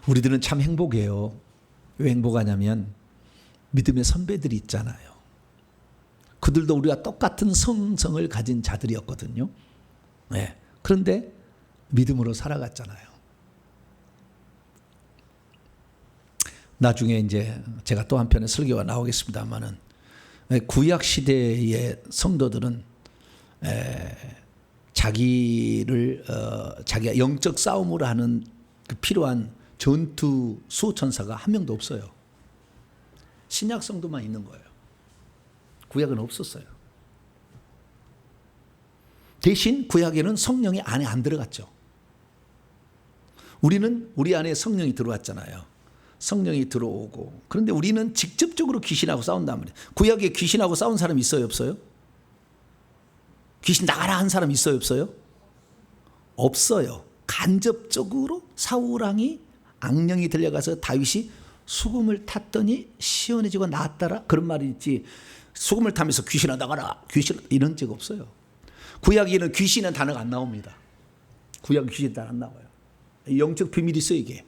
우리들은 참 행복해요. 왜 행복하냐면 믿음의 선배들이 있잖아요. 그들도 우리가 똑같은 성성을 가진 자들이었거든요. 네. 그런데 믿음으로 살아갔잖아요. 나중에 이제 제가 또 한편의 설교가 나오겠습니다만은 구약 시대의 성도들은 자기가 영적 싸움을 하는 그 필요한 전투 수호천사가 한 명도 없어요. 신약 성도만 있는 거예요. 구약은 없었어요. 대신 구약에는 성령이 안에 안 들어갔죠. 우리는 우리 안에 성령이 들어왔잖아요. 성령이 들어오고, 그런데 우리는 직접적으로 귀신하고 싸운단 말이에요. 구약에 귀신하고 싸운 사람 있어요, 없어요? 귀신 나가라 한 사람 있어요, 없어요? 없어요. 간접적으로 사울왕이 악령이 들려가서 다윗이 수금을 탔더니 시원해지고 나았더라, 그런 말이 있지. 수금을 타면서 귀신아 나가라, 귀신, 이런 적 없어요. 구약에는 귀신은 단어가 안 나옵니다. 구약 귀신 단어 안 나와요. 영적 비밀이 있어요, 이게.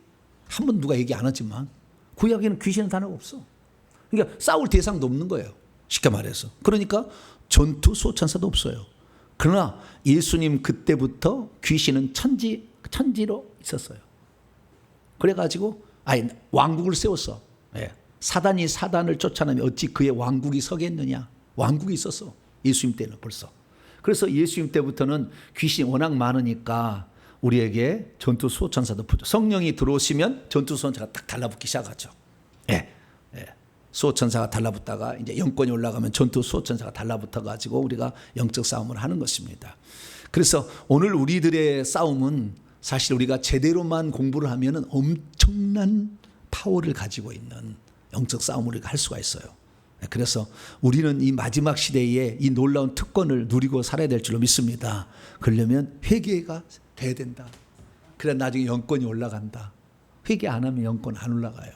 한 번 누가 얘기 안 하지만 구약에는 귀신은 단어가 없어. 그러니까 싸울 대상도 없는 거예요, 쉽게 말해서. 그러니까 전투 수호천사도 없어요. 그러나 예수님 그때부터 귀신은 천지로 있었어요. 그래가지고 왕국을 세웠어. 예. 사단이 사단을 쫓아내면 어찌 그의 왕국이 서겠느냐. 왕국이 있었어, 예수님 때는 벌써. 그래서 예수님 때부터는 귀신이 워낙 많으니까 우리에게 전투 수호천사도 붙죠. 성령이 들어오시면 전투 수호천사가 딱 달라붙기 시작하죠. 예. 수호천사가 달라붙다가 이제 영권이 올라가면 전투 수호천사가 달라붙어 가지고 우리가 영적 싸움을 하는 것입니다. 그래서 오늘 우리들의 싸움은 사실 우리가 제대로만 공부를 하면은 엄청난 파워를 가지고 있는 영적 싸움을 우리가 할 수가 있어요. 그래서 우리는 이 마지막 시대에 이 놀라운 특권을 누리고 살아야 될 줄로 믿습니다. 그러려면 회개가 돼야 된다. 그래 나중에 영권이 올라간다. 회개 안 하면 영권 안 올라가요.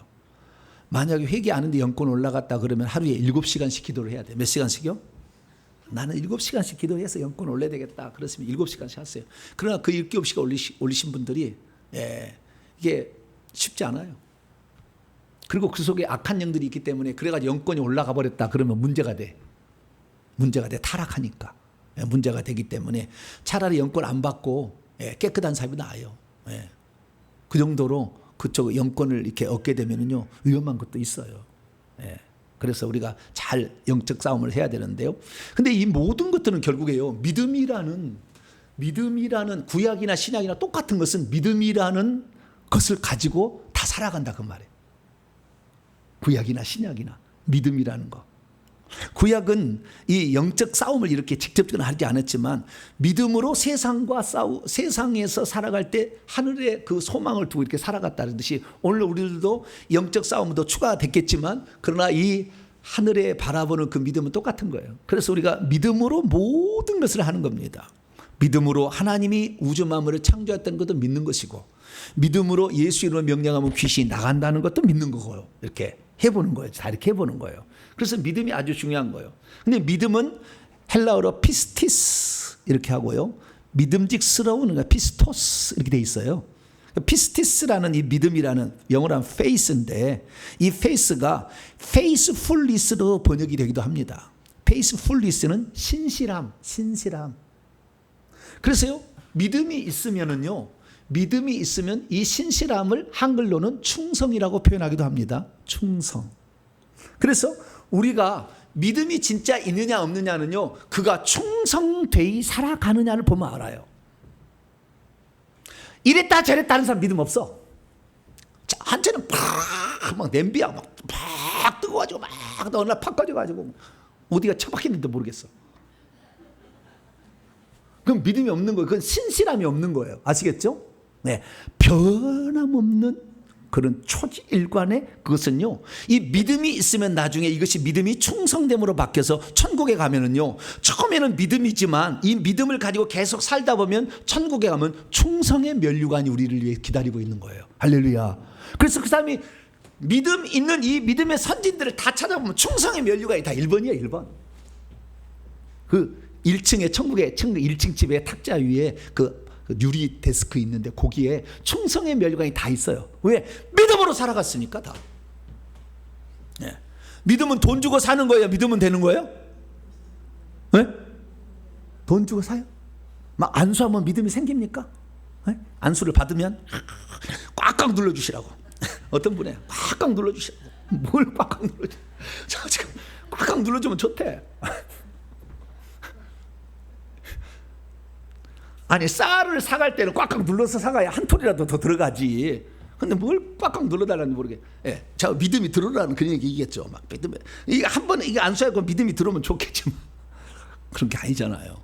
만약에 회개 안 하는데 영권 올라갔다 그러면 하루에 7시간씩 기도를 해야 돼. 몇 시간씩요? 나는 7시간씩 기도해서 영권 올려야 되겠다. 그렇으면 7시간씩 하세요. 그러나 그 7시간 올리신 분들이 이게 쉽지 않아요. 그리고 그 속에 악한 영들이 있기 때문에 그래가지고 영권이 올라가 버렸다 그러면 문제가 돼. 타락하니까. 문제가 되기 때문에 차라리 영권 안 받고 깨끗한 삶이 나아요. 그 정도로 그쪽 영권을 이렇게 얻게 되면요 위험한 것도 있어요. 그래서 우리가 잘 영적 싸움을 해야 되는데요. 근데 이 모든 것들은 결국에요, 믿음이라는 구약이나 신약이나 똑같은 것은 믿음이라는 것을 가지고 다 살아간다 그 말이에요. 구약이나 신약이나 믿음이라는 거. 구약은 이 영적 싸움을 이렇게 직접적으로 하지 않았지만 믿음으로 세상에서 살아갈 때 하늘의 그 소망을 두고 이렇게 살아갔다는 듯이 오늘 우리들도 영적 싸움은 더 추가됐겠지만 그러나 이 하늘에 바라보는 그 믿음은 똑같은 거예요. 그래서 우리가 믿음으로 모든 것을 하는 겁니다. 믿음으로 하나님이 우주 만물을 창조했다는 것도 믿는 것이고 믿음으로 예수 이름으로 명령하면 귀신이 나간다는 것도 믿는 거고요. 이렇게 해보는 거예요. 다 이렇게 해보는 거예요. 그래서 믿음이 아주 중요한 거예요. 근데 믿음은 헬라어로 피스티스 이렇게 하고요. 믿음직스러운 그러니까 피스토스 이렇게 돼 있어요. 피스티스라는 이 믿음이라는 영어로 하면 faith인데 이 faith가 faithfulness로 번역이 되기도 합니다. faithfulness는 신실함. 그래서요, 믿음이 있으면 이 신실함을 한글로는 충성이라고 표현하기도 합니다. 충성. 그래서 우리가 믿음이 진짜 있느냐 없느냐는요, 그가 충성되이 살아가느냐를 보면 알아요. 이랬다 저랬다 하는 사람 믿음 없어. 한때는 막 냄비야 막 뜨거워가지고 막 어느 날 팍 꺼져가지고 어디가 처박혔는지도 모르겠어. 그럼 믿음이 없는 거예요. 그건 신실함이 없는 거예요. 아시겠죠? 네, 변함없는 그런 초지일관의 그것은요, 이 믿음이 있으면 나중에 이것이 믿음이 충성됨으로 바뀌어서 천국에 가면은요, 처음에는 믿음이지만 이 믿음을 가지고 계속 살다 보면 천국에 가면 충성의 면류관이 우리를 위해 기다리고 있는 거예요. 할렐루야. 그래서 그 사람이 믿음 있는 이 믿음의 선진들을 다 찾아보면 충성의 면류관이 다 1번이에요. 1번. 그 1층에 천국 1층 집에 탁자 위에 그 유리 데스크 있는데 거기에 충성의 면류관이 다 있어요. 왜? 믿음으로 살아갔으니까 다. 믿음은 돈 주고 사는 거예요? 믿으면 되는 거예요? 네? 돈 주고 사요? 막 안수하면 믿음이 생깁니까? 네? 안수를 받으면 꽉꽉 눌러주시라고. 어떤 분이 꽉꽉 눌러주시라고. 뭘 꽉꽉 눌러줘? 저 지금 꽉꽉 눌러주면 좋대. 아니 쌀을 사갈 때는 꽉꽉 눌러서 사가야 한 톨이라도 더 들어가지. 근데 뭘 꽉꽉 눌러달라는지 모르게. 예, 자 믿음이 들어오라는 그런 얘기겠죠. 막 믿음이 이게 한 번에 이게 안수하고 믿음이 들어오면 좋겠지만 그런 게 아니잖아요.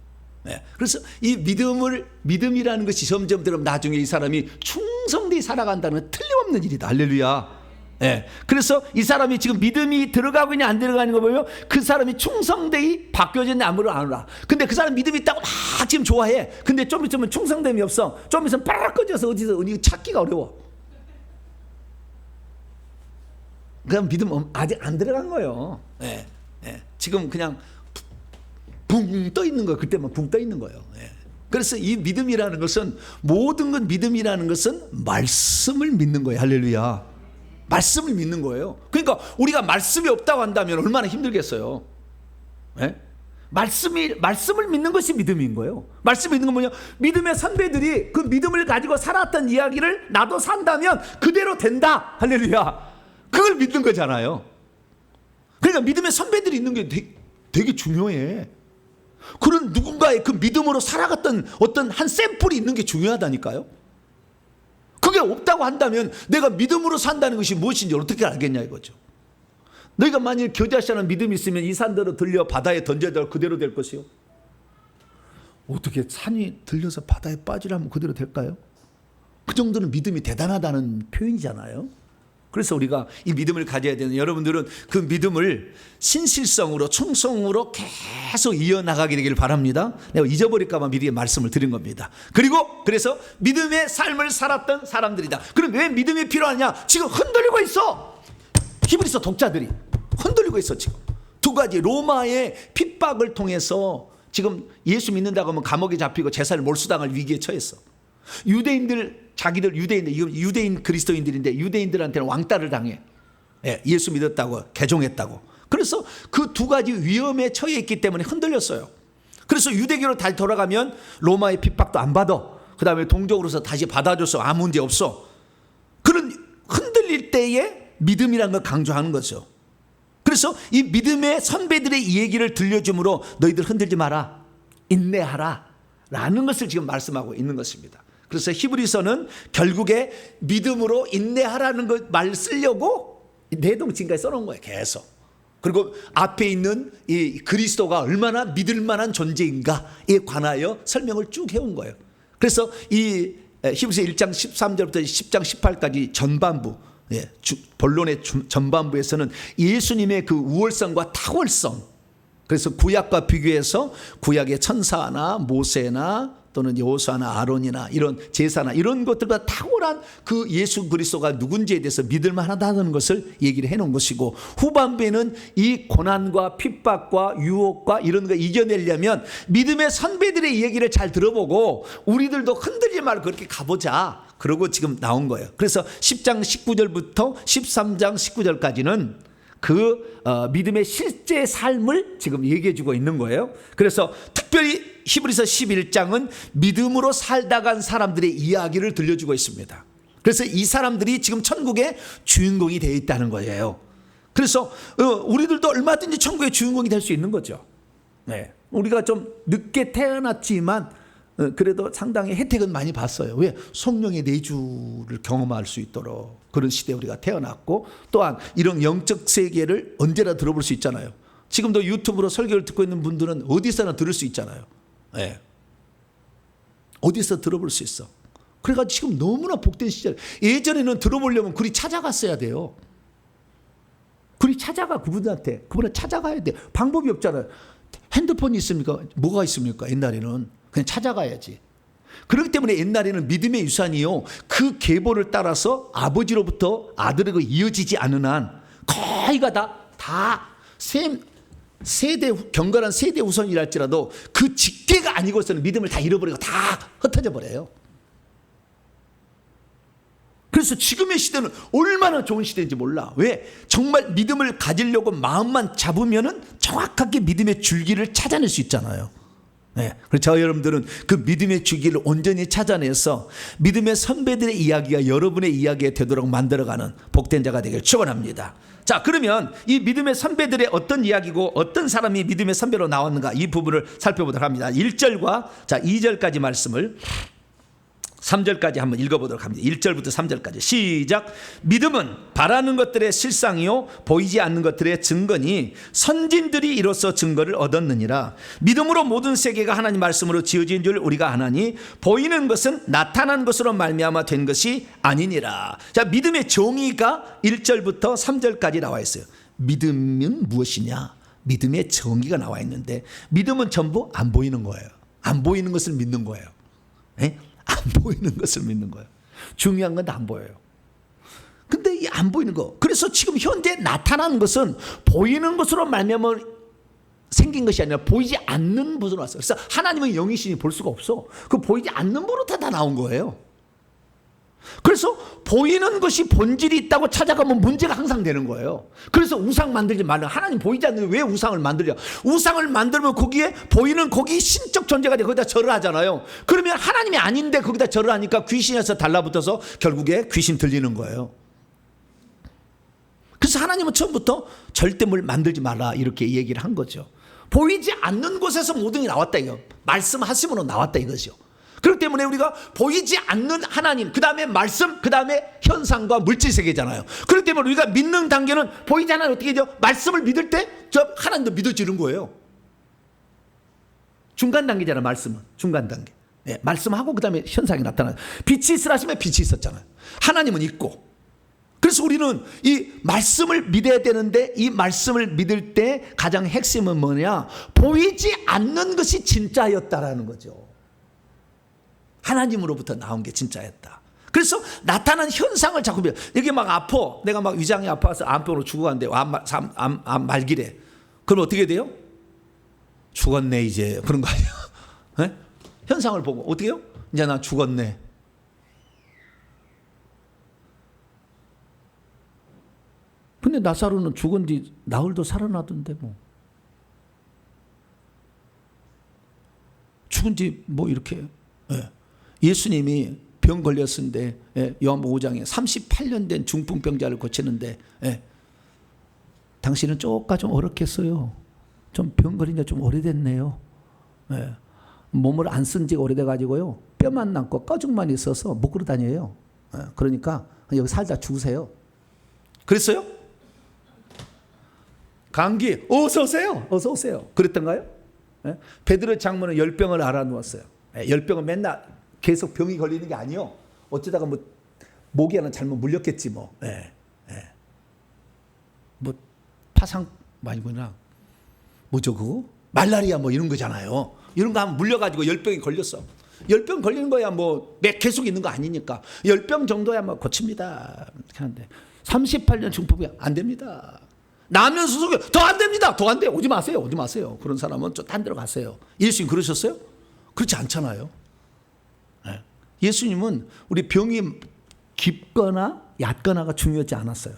예, 그래서 이 믿음이라는 것이 점점 들으면 나중에 이 사람이 충성되게 살아간다는 틀림없는 일이다. 할렐루야. 예, 그래서 이 사람이 지금 믿음이 들어가고 있냐 안 들어가는 거 보면 그 사람이 충성되이 바뀌어졌냐 아무를 안 알아. 근데 그 사람 믿음이 있다고 막 지금 좋아해. 근데 좀 있으면 충성됨이 없어. 좀 있으면 빠르르 꺼져서 어디서 찾기가 어려워. 그럼 믿음 아직 안 들어간 거예요. 예, 예. 지금 그냥 붕 떠 있는 거예요. 그때만 붕 떠 있는 거예요. 예. 그래서 이 믿음이라는 것은 모든 건 믿음이라는 것은 말씀을 믿는 거예요. 할렐루야. 말씀을 믿는 거예요. 그러니까 우리가 말씀이 없다고 한다면 얼마나 힘들겠어요. 예? 말씀을 믿는 것이 믿음인 거예요. 말씀 믿는 건 뭐냐? 믿음의 선배들이 그 믿음을 가지고 살았던 이야기를 나도 산다면 그대로 된다. 할렐루야. 그걸 믿는 거잖아요. 그러니까 믿음의 선배들이 있는 게 되게 중요해. 그런 누군가의 그 믿음으로 살아갔던 어떤 한 샘플이 있는 게 중요하다니까요. 그게 없다고 한다면 내가 믿음으로 산다는 것이 무엇인지 어떻게 알겠냐 이거죠. 너희가 만일 겨자씨라는 믿음이 있으면 이 산대로 들려 바다에 던져도 그대로 될 것이요. 어떻게 산이 들려서 바다에 빠지라면 그대로 될까요? 그 정도는 믿음이 대단하다는 표현이잖아요. 그래서 우리가 이 믿음을 가져야 되는, 여러분들은 그 믿음을 신실성으로 충성으로 계속 이어나가게 되기를 바랍니다. 내가 잊어버릴까 봐 미리 말씀을 드린 겁니다. 그리고 그래서 믿음의 삶을 살았던 사람들이다. 그럼 왜 믿음이 필요하냐? 지금 흔들리고 있어. 히브리서 독자들이 흔들리고 있어. 지금 두 가지, 로마의 핍박을 통해서 지금 예수 믿는다고 하면 감옥에 잡히고 제사를 몰수당할 위기에 처했어. 유대인들, 자기들 유대인 그리스도인들인데 유대인들한테는 왕따를 당해. 예, 예수 믿었다고, 개종했다고. 그래서 그 두 가지 위험에 처해 있기 때문에 흔들렸어요. 그래서 유대교로 다시 돌아가면 로마의 핍박도 안 받아. 그 다음에 동족으로서 다시 받아줘서 아무 문제 없어. 그런 흔들릴 때에 믿음이라는 걸 강조하는 거죠. 그래서 이 믿음의 선배들의 이 얘기를 들려줌으로 너희들 흔들지 마라, 인내하라 라는 것을 지금 말씀하고 있는 것입니다. 그래서 히브리서는 결국에 믿음으로 인내하라는 것 말 쓰려고 내동지까지 써놓은 거예요. 계속. 그리고 앞에 있는 이 그리스도가 얼마나 믿을 만한 존재인가에 관하여 설명을 쭉 해온 거예요. 그래서 이 히브리서 1장 13절부터 10장 18까지 전반부, 본론의 전반부에서는 예수님의 그 우월성과 탁월성, 그래서 구약과 비교해서 구약의 천사나 모세나 또는 여호수아나 아론이나 이런 제사나 이런 것들과 탁월한 그 예수 그리스도가 누군지에 대해서 믿을 만하다는 것을 얘기를 해놓은 것이고, 후반부에는 이 고난과 핍박과 유혹과 이런 거 이겨내려면 믿음의 선배들의 얘기를 잘 들어보고 우리들도 흔들리지 말고 그렇게 가보자. 그러고 지금 나온 거예요. 그래서 10장 19절부터 13장 19절까지는 그 믿음의 실제 삶을 지금 얘기해 주고 있는 거예요. 그래서 특별히 히브리서 11장은 믿음으로 살다 간 사람들의 이야기를 들려주고 있습니다. 그래서 이 사람들이 지금 천국의 주인공이 되어 있다는 거예요. 그래서 우리들도 얼마든지 천국의 주인공이 될 수 있는 거죠. 네. 우리가 좀 늦게 태어났지만 그래도 상당히 혜택은 많이 봤어요. 왜? 성령의 내주를 경험할 수 있도록 그런 시대에 우리가 태어났고, 또한 이런 영적 세계를 언제나 들어볼 수 있잖아요. 지금도 유튜브로 설교를 듣고 있는 분들은 어디서나 들을 수 있잖아요. 네. 어디서 들어볼 수 있어. 그래가지고 지금 너무나 복된 시절. 예전에는 들어보려면 그리 찾아갔어야 돼요. 그리 찾아가, 그분한테. 그분을 찾아가야 돼. 방법이 없잖아요. 핸드폰이 있습니까? 뭐가 있습니까? 옛날에는 그냥 찾아가야지. 그렇기 때문에 옛날에는 믿음의 유산이요, 그 계보를 따라서 아버지로부터 아들에게 이어지지 않은 한 거의가 다 세대, 경건한 세대 후손이랄지라도 그 직계가 아니고서는 믿음을 다 잃어버리고 다 흩어져 버려요. 그래서 지금의 시대는 얼마나 좋은 시대인지 몰라. 왜? 정말 믿음을 가지려고 마음만 잡으면은 정확하게 믿음의 줄기를 찾아낼 수 있잖아요. 네. 그래서 저 여러분들은 그 믿음의 줄기를 온전히 찾아내서 믿음의 선배들의 이야기가 여러분의 이야기가 되도록 만들어가는 복된 자가 되길 축원합니다. 자, 그러면 이 믿음의 선배들의 어떤 이야기고 어떤 사람이 믿음의 선배로 나왔는가, 이 부분을 살펴보도록 합니다. 1절과 2절까지 말씀을 3절까지 한번 읽어보도록 합니다. 1절부터 3절까지 시작. 믿음은 바라는 것들의 실상이요 보이지 않는 것들의 증거니 선진들이 이로써 증거를 얻었느니라. 믿음으로 모든 세계가 하나님 말씀으로 지어진 줄 우리가 아나니 보이는 것은 나타난 것으로 말미암아 된 것이 아니니라. 자, 믿음의 정의가 1절부터 3절까지 나와 있어요. 믿음은 무엇이냐? 믿음의 정의가 나와 있는데, 믿음은 전부 안 보이는 거예요. 안 보이는 것을 믿는 거예요. 에? 안 보이는 것을 믿는 거예요. 중요한 건 안 보여요. 근데 이 안 보이는 거, 그래서 지금 현재 나타나는 것은 보이는 것으로 말미암아 생긴 것이 아니라 보이지 않는 것으로 왔어요. 그래서 하나님은 영이시니 볼 수가 없어. 그 보이지 않는 것으로 다 나온 거예요. 그래서 보이는 것이 본질이 있다고 찾아가면 문제가 항상 되는 거예요. 그래서 우상 만들지 말라. 하나님 보이지 않는데 왜 우상을 만들냐? 우상을 만들면 거기에 보이는 거기 신적 존재가 돼 거기다 절을 하잖아요. 그러면 하나님이 아닌데 거기다 절을 하니까 귀신에서 달라붙어서 결국에 귀신 들리는 거예요. 그래서 하나님은 처음부터 절대 뭘 만들지 말라 이렇게 얘기를 한 거죠. 보이지 않는 곳에서 모든 게 나왔다 이거. 말씀하심으로 나왔다 이거죠. 그렇기 때문에 우리가 보이지 않는 하나님, 그 다음에 말씀, 그 다음에 현상과 물질 세계잖아요. 그렇기 때문에 우리가 믿는 단계는 보이지 않는 어떻게 되죠? 말씀을 믿을 때 저 하나님도 믿어지는 거예요. 중간 단계잖아요. 말씀은 중간 단계. 네, 말씀하고 그 다음에 현상이 나타나요. 빛이 있으라 하시면 빛이 있었잖아요. 하나님은 있고. 그래서 우리는 이 말씀을 믿어야 되는데, 이 말씀을 믿을 때 가장 핵심은 뭐냐? 보이지 않는 것이 진짜였다라는 거죠. 하나님으로부터 나온 게 진짜였다. 그래서 나타난 현상을 자꾸 믿어. 이게 막 아파. 내가 막 위장이 아파서 암병으로 죽어간대. 암 말기래. 그럼 어떻게 돼요? 죽었네 이제. 그런 거 아니에요? 네? 현상을 보고 어떻게 해요? 이제 나 죽었네. 근데 나사로는 죽은 뒤 나흘도 살아나던데 뭐. 죽은 지 뭐 이렇게. 네. 예수님이 병 걸렸는데, 요한복음 5장에 38년 된 중풍병자를 고치는데, 당신은 쪼까 좀 어렵겠어요. 좀 병 걸린 지 좀 오래됐네요. 몸을 안 쓴 지가 오래돼가지고요. 뼈만 남고 꺼죽만 있어서 못 걸어 다녀요. 그러니까 여기 살다 죽으세요. 그랬어요? 감기 어서 오세요. 어서 오세요. 그랬던가요? 베드로 장모는 10병을 알아누웠어요. 10병은 맨날 계속 병이 걸리는 게 아니요. 어쩌다가 뭐 목이 하나 잘못 물렸겠지 뭐. 뭐 파상 말고나 뭐죠 그거? 말라리아 뭐 이런 거잖아요. 이런 거 하면 물려가지고 10병이 걸렸어. 10병 걸리는 거야 뭐 계속 있는 거 아니니까 10병 정도야 뭐 고칩니다. 이렇게 하는데 38년 중풍이 안 됩니다. 나면 수속이 더 안 됩니다. 더 안 돼. 오지 마세요. 오지 마세요. 그런 사람은 좀 딴 데로 가세요. 예수님 그러셨어요? 그렇지 않잖아요. 예수님은 우리 병이 깊거나 얕거나가 중요하지 않았어요.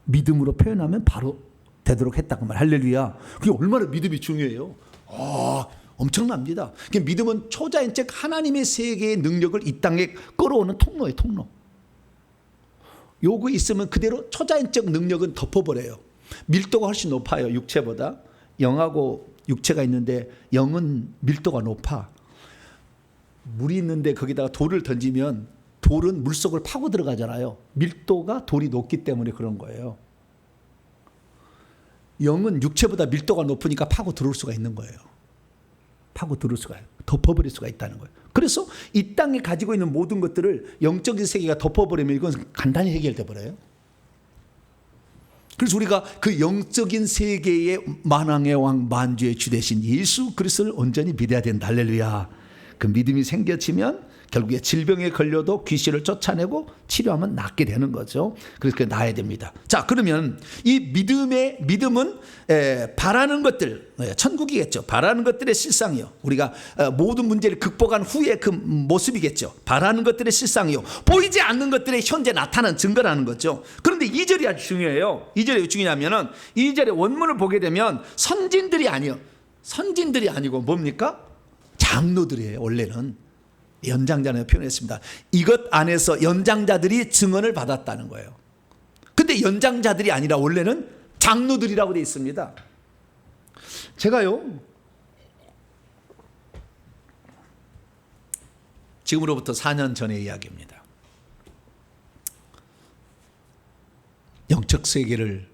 믿음으로 표현하면 바로 되도록 했다고 말. 할렐루야. 그게 얼마나 믿음이 중요해요. 엄청납니다. 믿음은 초자인 즉 하나님의 세계의 능력을 이 땅에 끌어오는 통로예요. 통로. 요거 있으면 그대로 초자연적 능력은 덮어버려요. 밀도가 훨씬 높아요. 육체보다. 영하고 육체가 있는데 영은 밀도가 높아. 물이 있는데 거기다가 돌을 던지면 돌은 물속을 파고 들어가잖아요. 밀도가 돌이 높기 때문에 그런 거예요. 영은 육체보다 밀도가 높으니까 파고 들어올 수가 있는 거예요. 파고 들어올 수가, 덮어버릴 수가 있다는 거예요. 그래서 이 땅에 가지고 있는 모든 것들을 영적인 세계가 덮어버리면 이건 간단히 해결돼 버려요. 그래서 우리가 그 영적인 세계의 만왕의 왕 만주의 주 되신 예수 그리스도를 온전히 믿어야 된다. 할렐루야. 그 믿음이 생겨지면 결국에 질병에 걸려도 귀신을 쫓아내고 치료하면 낫게 되는 거죠. 그래서 그게 나아야 됩니다. 자, 그러면 이 믿음은 바라는 것들, 천국이겠죠. 바라는 것들의 실상이요. 우리가 모든 문제를 극복한 후의 그 모습이겠죠. 바라는 것들의 실상이요. 보이지 않는 것들의 현재 나타난 증거라는 거죠. 그런데 2절이 아주 중요해요. 2절이 왜 중요하냐면은 2절의 원문을 보게 되면 선진들이 아니고 뭡니까? 장로들이에요. 원래는 연장자는 표현했습니다. 이것 안에서 연장자들이 증언을 받았다는 거예요. 근데 연장자들이 아니라 원래는 장로들이라고 되어 있습니다. 제가요, 지금으로부터 4년 전의 이야기입니다. 영적 세계를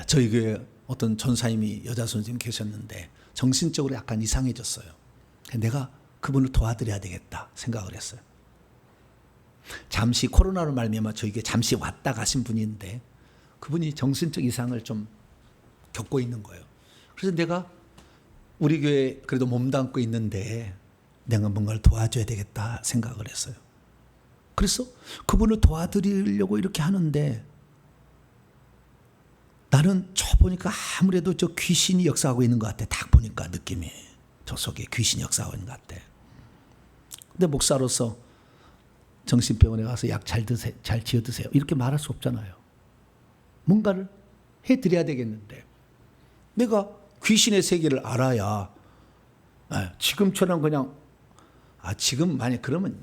저희 교회 어떤 전사님이 여자 선생님 계셨는데 정신적으로 약간 이상해졌어요. 내가 그분을 도와드려야 되겠다 생각을 했어요. 잠시 코로나로 말미암아 저에게 잠시 왔다 가신 분인데 그분이 정신적 이상을 좀 겪고 있는 거예요. 그래서 내가 우리 교회에 그래도 몸담고 있는데 내가 뭔가를 도와줘야 되겠다 생각을 했어요. 그래서 그분을 도와드리려고 이렇게 하는데 나는 보니까 아무래도 저 귀신이 역사하고 있는 것 같아. 딱 보니까 느낌이 저 속에 귀신이 역사하고 있는 것 같아. 근데 목사로서 정신병원에 가서 약 잘 드세요, 잘 지어 드세요 이렇게 말할 수 없잖아요. 뭔가를 해드려야 되겠는데 내가 귀신의 세계를 알아야 지금처럼 그냥 지금 만약 그러면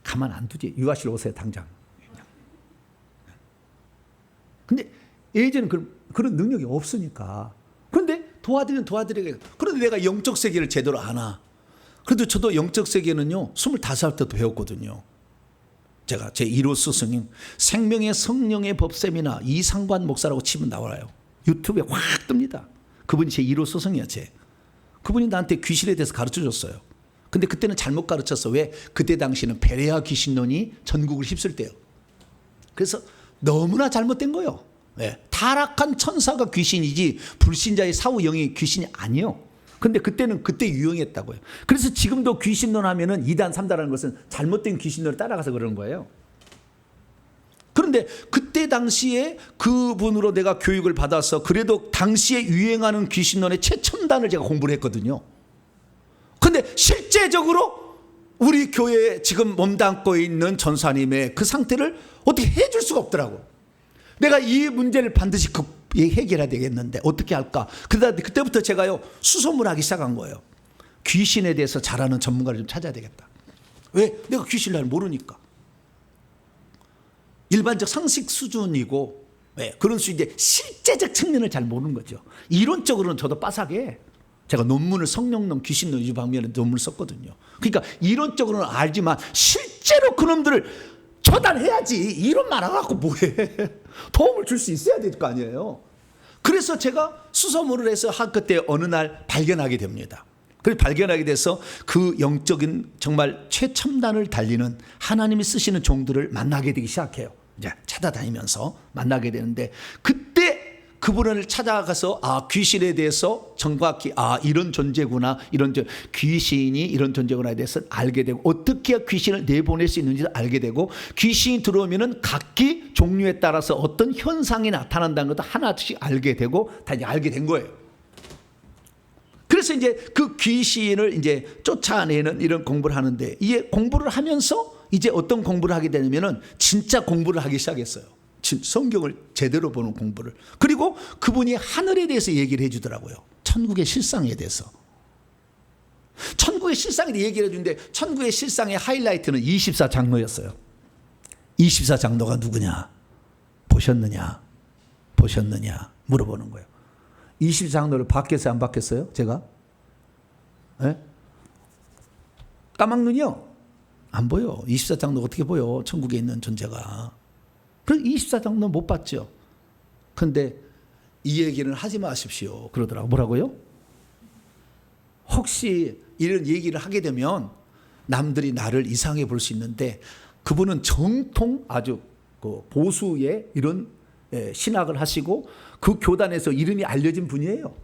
가만 안 두지. 유아실 오세요 당장. 근데 예전엔 그런 능력이 없으니까. 그런데 도와드리겠다. 그런데 내가 영적 세계를 제대로 아나. 그래도 저도 영적 세계는요 25살 때도 배웠거든요. 제가 제 1호 스승님 생명의 성령의 법 세미나 이상관 목사라고 치면 나와요. 유튜브에 확 뜹니다. 그분이 제 1호 스승이었지. 그분이 나한테 귀신에 대해서 가르쳐줬어요. 근데 그때는 잘못 가르쳤어. 왜? 그때 당시는 베레아 귀신론이 전국을 휩쓸 때요. 그래서 너무나 잘못된 거예요. 타락한 천사가 귀신이지 불신자의 사후 영이 귀신이 아니에요. 근데 그때는 그때 유행했다고요. 그래서 지금도 귀신론 하면은 2단, 3단이라는 것은 잘못된 귀신론을 따라가서 그러는 거예요. 그런데 그때 당시에 그분으로 내가 교육을 받아서 그래도 당시에 유행하는 귀신론의 최첨단을 제가 공부를 했거든요. 근데 실제적으로 우리 교회에 지금 몸담고 있는 전사님의 그 상태를 어떻게 해줄 수가 없더라고. 내가 이 문제를 반드시 해결해야 되겠는데 어떻게 할까? 그러다 그때부터 제가요 수소문을 하기 시작한 거예요. 귀신에 대해서 잘 아는 전문가를 좀 찾아야 되겠다. 왜? 내가 귀신을 잘 모르니까. 일반적 상식 수준이고 그런 수준인데 실제적 측면을 잘 모르는 거죠. 이론적으로는 저도 빠삭해. 제가 논문을 성령론, 귀신론 이 방면에 논문을 썼거든요. 그러니까 이론적으로는 알지만 실제로 그놈들을 처단해야지. 이론만 알아갖고 뭐해. 도움을 줄 수 있어야 될 거 아니에요. 그래서 제가 수소문을 해서 그때 어느 날 발견하게 됩니다. 그래서 발견하게 돼서 그 영적인 정말 최첨단을 달리는 하나님이 쓰시는 종들을 만나게 되기 시작해요. 이제 찾아다니면서 만나게 되는데 그때 그분을 찾아가서 귀신에 대해서 정확히 이런 존재구나, 귀신이 이런 존재구나에 대해서 알게 되고 어떻게 귀신을 내보낼 수 있는지도 알게 되고 귀신이 들어오면은 각기 종류에 따라서 어떤 현상이 나타난다는 것도 하나씩 알게 되고 다 이제 알게 된 거예요. 그래서 이제 그 귀신을 이제 쫓아내는 이런 공부를 하는데 이게 공부를 하면서 이제 어떤 공부를 하게 되냐면은 진짜 공부를 하기 시작했어요. 성경을 제대로 보는 공부를. 그리고 그분이 하늘에 대해서 얘기를 해주더라고요. 천국의 실상에 대해서. 천국의 실상에 대해 얘기를 해주는데 천국의 실상의 하이라이트는 24장로였어요. 24장로가 누구냐? 보셨느냐? 물어보는 거예요. 24장로를 봤겠어요? 안 봤겠어요? 제가? 까막눈이요? 안 보여. 24장로가 어떻게 보여? 천국에 있는 존재가. 그 24장로는 못 봤죠. 그런데 이 얘기는 하지 마십시오. 그러더라고. 뭐라고요? 혹시 이런 얘기를 하게 되면 남들이 나를 이상해 볼 수 있는데 그분은 정통 아주 보수의 이런 신학을 하시고 그 교단에서 이름이 알려진 분이에요.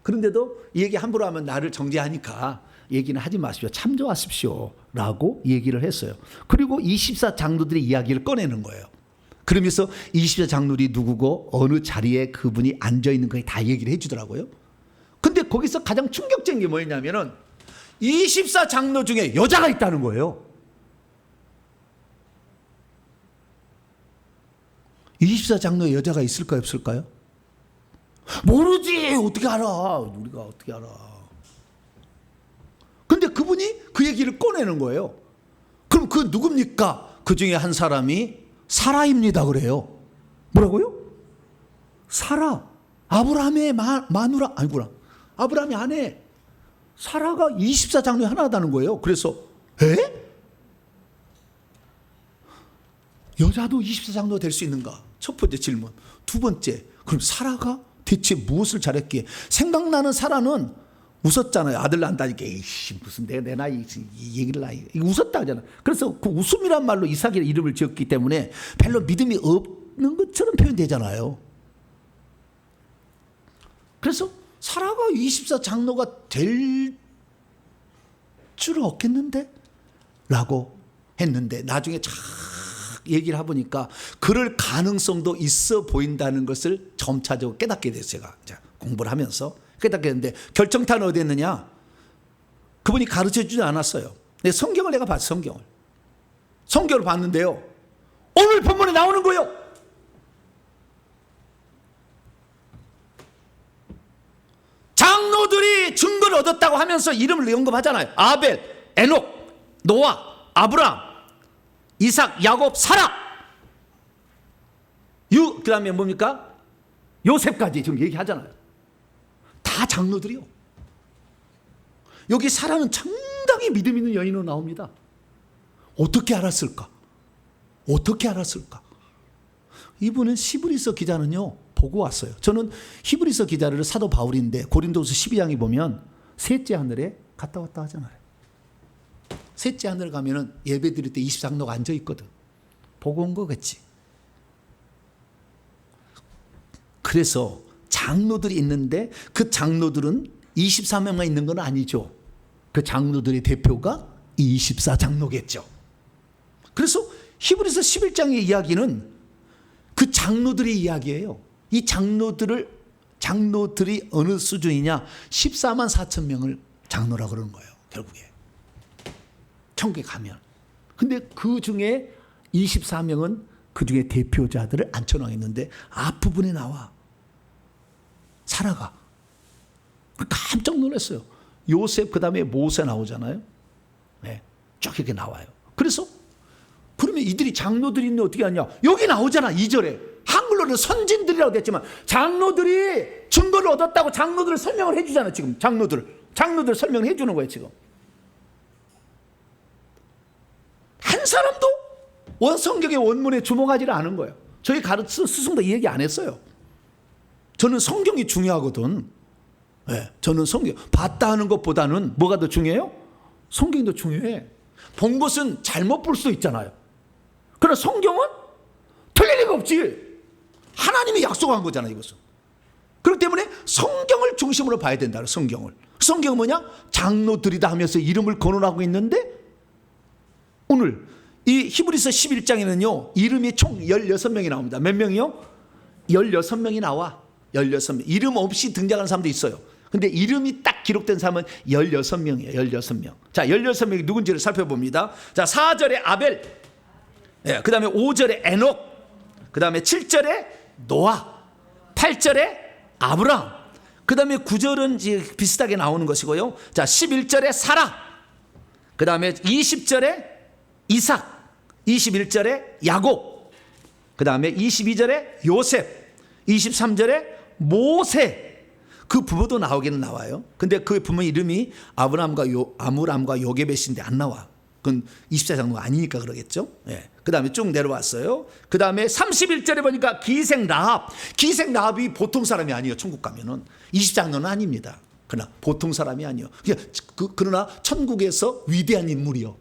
그런데도 이 얘기 함부로 하면 나를 정죄하니까 얘기는 하지 마십시오. 참조하십시오. 라고 얘기를 했어요. 그리고 24장로들의 이야기를 꺼내는 거예요. 그러면서 24장로들이 누구고 어느 자리에 그분이 앉아있는 거에 다 얘기를 해주더라고요. 근데 거기서 가장 충격적인 게 뭐였냐면은 24장로 중에 여자가 있다는 거예요. 24장로에 여자가 있을까요, 없을까요? 모르지. 어떻게 알아? 우리가 어떻게 알아? 근데 그분이 그 얘기를 꺼내는 거예요. 그럼 그 누굽니까? 그 중에 한 사람이 사라입니다 그래요. 뭐라고요? 사라. 아브라함의 마누라. 아니구나. 아브라함의 아내. 사라가 24장로에 하나다는 거예요. 그래서 여자도 24장로가 될 수 있는가? 첫 번째 질문. 두 번째, 그럼 사라가 대체 무엇을 잘했기에? 생각나는 사라는 웃었잖아요. 아들 난다니까. 이씨, 무슨 내 나이 이 얘기를 나이 웃었다 하잖아. 그래서 그 웃음이란 말로 이삭의 이름을 지었기 때문에 별로 믿음이 없는 것처럼 표현되잖아요. 그래서 사라가 24장로가 될 줄은 없겠는데? 라고 했는데 나중에 쫙 얘기를 해보니까 그럴 가능성도 있어 보인다는 것을 점차적으로 깨닫게 됐어요. 제가 공부를 하면서 깨닫게 됐는데 결정타는 어디 했느냐? 그분이 가르쳐주지 않았어요. 근데 성경을 내가 봤어요. 성경을 봤는데요. 오늘 본문에 나오는 거예요. 장로들이 증거를 얻었다고 하면서 이름을 언급하잖아요. 아벨, 에녹, 노아, 아브라함, 이삭, 야곱, 사라. 그 다음에 뭡니까? 요셉까지 지금 얘기하잖아요. 다 장로들이요. 여기 사라는 상당히 믿음 있는 여인으로 나옵니다. 어떻게 알았을까? 어떻게 알았을까? 이분은 히브리서 기자는요 보고 왔어요. 저는 히브리서 기자를 사도 바울인데 고린도서 12장에 보면 셋째 하늘에 갔다 왔다 하잖아요. 셋째 하늘 가면은 예배 드릴 때 24장로가 앉아 있거든. 보고 온 거겠지. 그래서 장로들이 있는데 그 장로들은 24명만 있는 건 아니죠. 그 장로들의 대표가 24장로겠죠. 그래서 히브리서 11장의 이야기는 그 장로들의 이야기예요. 이 장로들이 어느 수준이냐? 14만 4천 명을 장로라고 그러는 거예요. 결국에. 천국에 가면. 근데 그 중에 24명은 그 중에 대표자들을 앉혀놓았는데 앞부분에 나와. 사라가. 깜짝 놀랐어요. 요셉 그 다음에 모세 나오잖아요. 네, 쭉 이렇게 나와요. 그래서 그러면 이들이 장로들이 있는데 어떻게 하냐? 여기 나오잖아. 2절에. 한글로는 선진들이라고 됐지만 장로들이 증거를 얻었다고 장로들을 설명을 해주잖아. 지금 장로들 설명을 해주는 거예요. 지금 한 사람도 성경의 원문에 주목하지를 않은 거예요. 저희 가르치는 스승도 이 얘기 안 했어요. 저는 성경이 중요하거든. 네, 저는 성경 봤다 하는 것보다는 뭐가 더 중요해요? 성경이 더 중요해. 본 것은 잘못 볼 수도 있잖아요. 그러나 성경은 틀릴 리가 없지. 하나님이 약속한 거잖아 이것은. 그렇기 때문에 성경을 중심으로 봐야 된다. 성경은 뭐냐? 장로들이다 하면서 이름을 거론하고 있는데 오늘 이 히브리서 11장에는요 이름이 총 16명이 나옵니다. 몇 명이요? 16명이 나와. 16명. 이름 없이 등장하는 사람도 있어요. 근데 이름이 딱 기록된 사람은 16명이에요. 16명. 자, 16명이 누군지를 살펴봅니다. 자, 4절에 아벨, 그 다음에 5절에 에녹, 그 다음에 7절에 노아, 8절에 아브라함, 그 다음에 9절은 비슷하게 나오는 것이고요. 자, 11절에 사라, 그 다음에 20절에 이삭, 21절에 야곱, 그 다음에 22절에 요셉, 23절에 모세. 그 부모도 나오기는 나와요. 근데 그 부모 이름이 아므람과 요게벳인데 안 나와. 그건 24장로가 아니니까 그러겠죠. 예. 그 다음에 쭉 내려왔어요. 그 다음에 31절에 보니까 기생 라합이 보통 사람이 아니에요. 천국 가면은 20장로는 아닙니다. 그러나 보통 사람이 아니에요. 그러나 천국에서 위대한 인물이요.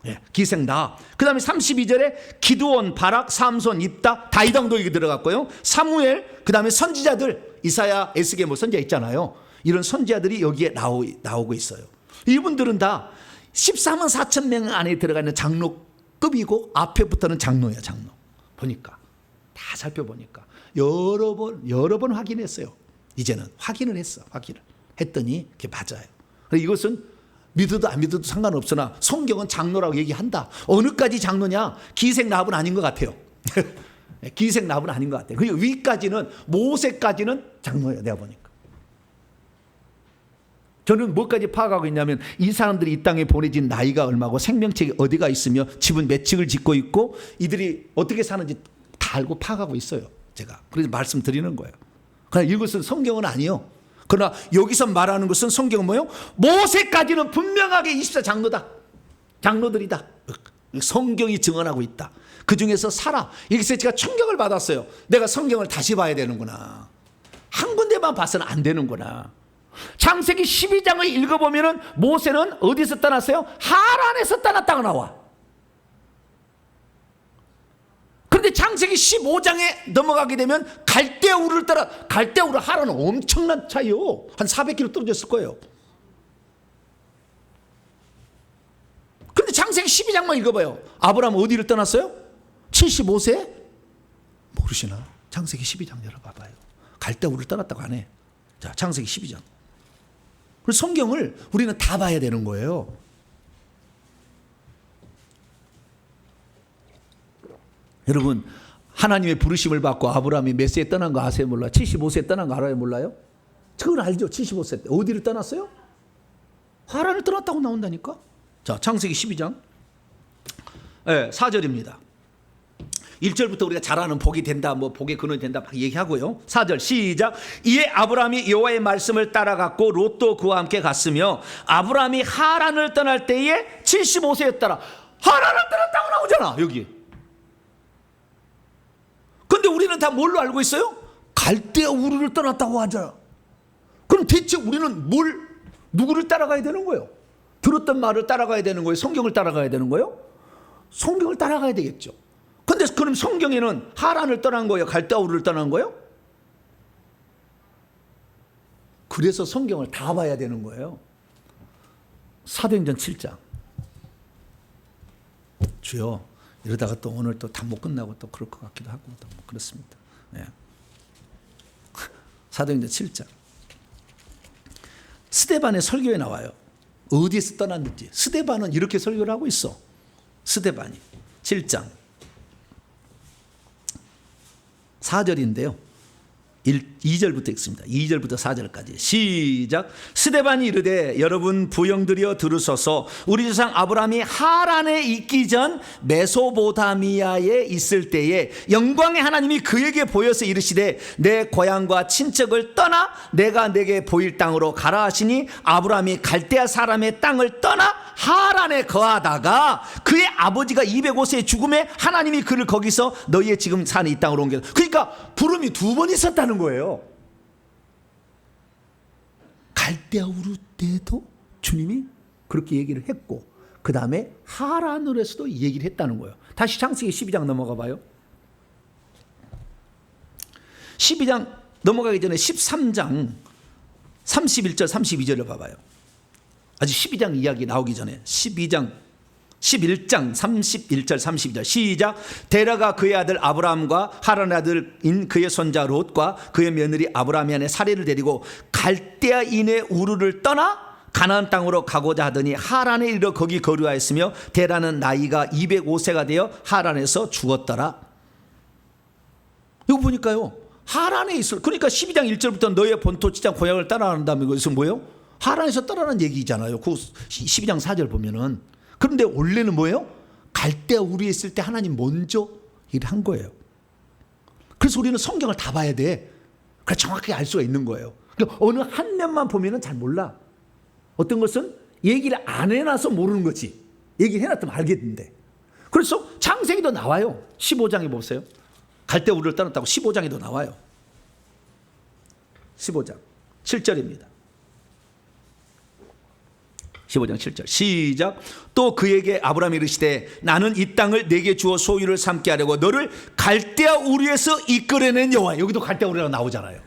예, 기생 라합. 그 다음에 32절에 기드온, 바락, 삼손, 입다, 다윗 왕도 여기 들어갔고요. 사무엘, 그 다음에 선지자들 이사야, 에스겔 뭐 선지자 있잖아요. 이런 선지자들이 여기에 나오고 있어요. 이분들은 다 14만 4천 명 안에 들어가 있는 장로급이고 앞에부터는 장로예요. 장로. 보니까 다 살펴보니까 여러 번 확인했어요. 이제는 확인을 했더니 그게 맞아요. 이것은 믿어도 안 믿어도 상관없으나 성경은 장로라고 얘기한다. 어느까지 장로냐? 기생랍은 아닌 것 같아요. 기생랍은 아닌 것 같아요. 그리고 위까지는 모세까지는 장로예요. 내가 보니까. 저는 뭐까지 파악하고 있냐면 이 사람들이 이 땅에 보내진 나이가 얼마고 생명책이 어디가 있으며 집은 몇 층을 짓고 있고 이들이 어떻게 사는지 다 알고 파악하고 있어요. 제가. 그래서 말씀드리는 거예요. 그러나 이것은 성경은 아니요. 그러나 여기서 말하는 것은 성경은 뭐예요? 모세까지는 분명하게 24 장로다. 장로들이다. 성경이 증언하고 있다. 그 중에서 살아. 여기서 제가 충격을 받았어요. 내가 성경을 다시 봐야 되는구나. 한 군데만 봐서는 안 되는구나. 창세기 12장을 읽어보면 모세는 어디서 떠났어요? 하란에서 떠났다고 나와. 그런데 창세기 15장에 넘어가게 되면 갈대우를 따라, 갈대우를 하란은 엄청난 차이요. 한 400km 떨어졌을 거예요. 그런데 창세기 12장만 읽어봐요. 아브라함 어디를 떠났어요? 75세? 모르시나? 창세기 12장 열어봐봐요. 갈대우를 떠났다고 하네. 자, 창세기 12장. 그래서 성경을 우리는 다 봐야 되는 거예요. 여러분, 하나님의 부르심을 받고 아브라함이 몇 세에 떠난 거 아세요? 몰라요? 75세에 떠난 거 알아요? 몰라요? 그걸 알죠? 75세 때. 어디를 떠났어요? 하란을 떠났다고 나온다니까? 자, 창세기 12장 4절입니다. 1절부터 우리가 잘 아는 복이 된다, 뭐 복의 근원이 된다 막 얘기하고요. 4절 시작. 이에 아브라함이 여호와의 말씀을 따라갔고 롯도 그와 함께 갔으며 아브라함이 하란을 떠날 때에 75세였더라. 하란을 떠났다고 나오잖아 여기. 근데 우리는 다 뭘로 알고 있어요? 갈대아 우르를 떠났다고 하잖아. 그럼 대체 우리는 누구를 따라가야 되는 거예요? 들었던 말을 따라가야 되는 거예요? 성경을 따라가야 되는 거예요? 성경을 따라가야 되겠죠. 근데 그럼 성경에는 하란을 떠난 거예요? 갈대아 우르를 떠난 거예요? 그래서 성경을 다 봐야 되는 거예요. 사도행전 7장. 주여, 이러다가 또 오늘 또 다 못 끝나고 또 그럴 것 같기도 하고 또 뭐 그렇습니다. 네. 사도행전 7장. 스데반의 설교에 나와요. 어디에서 떠났는지. 스데반은 이렇게 설교를 하고 있어. 스데반이 7장 4절인데요. 2절부터 읽습니다. 2절부터 4절까지 시작. 스데반이 이르되 여러분 부영들이여 들으소서. 우리 조상 아브라함이 하란에 있기 전 메소보다미아에 있을 때에 영광의 하나님이 그에게 보여서 이르시되 내 고향과 친척을 떠나 내가 내게 보일 땅으로 가라 하시니 아브라함이 갈대아 사람의 땅을 떠나 하란에 거하다가 그의 아버지가 205세에 죽음에 하나님이 그를 거기서 너희의 지금 사는 이 땅으로 옮겨. 그러니까 부름이 두 번 있었다는 거예요. 갈대아 우르 때도 주님이 그렇게 얘기를 했고 그 다음에 하란으로서도 얘기를 했다는 거예요. 다시 창세기 12장 넘어가 봐요. 12장 넘어가기 전에 13장 31절 32절을 봐봐요. 아직 12장 이야기 나오기 전에 11장 31절 32절 시작. 데라가 그의 아들 아브라함과 하란의 아들인 그의 손자 롯과 그의 며느리 아브라함이 아내 사례를 데리고 갈대아인의 우르를 떠나 가나안 땅으로 가고자 하더니 하란에 이르러 거기 거류하였으며 데라는 나이가 205세가 되어 하란에서 죽었더라. 이거 보니까요, 하란에 있을, 그러니까 12장 1절부터 너의 본토 지장 고향을 따라간다면 이것은 뭐예요? 하란에서 떠나는 얘기잖아요. 그 12장 4절 보면은. 그런데 원래는 뭐예요? 갈대아 우르에 있을 때 하나님 먼저 일한 거예요. 그래서 우리는 성경을 다 봐야 돼. 그래 정확하게 알 수가 있는 거예요. 그러니까 어느 한 면만 보면은 잘 몰라. 어떤 것은 얘기를 안 해놔서 모르는 거지. 얘기를 해놨다면 알겠는데. 그래서 창세기도 나와요. 15장에 보세요. 갈대아 우르를 떠났다고 15장에도 나와요. 15장 7절입니다. 15장 7절 시작. 또 그에게 아브라함이 이르시되 나는 이 땅을 내게 주어 소유를 삼게 하려고 너를 갈대아 우르에서 이끌어낸 여호와. 여기도 갈대아 우르라고 나오잖아요.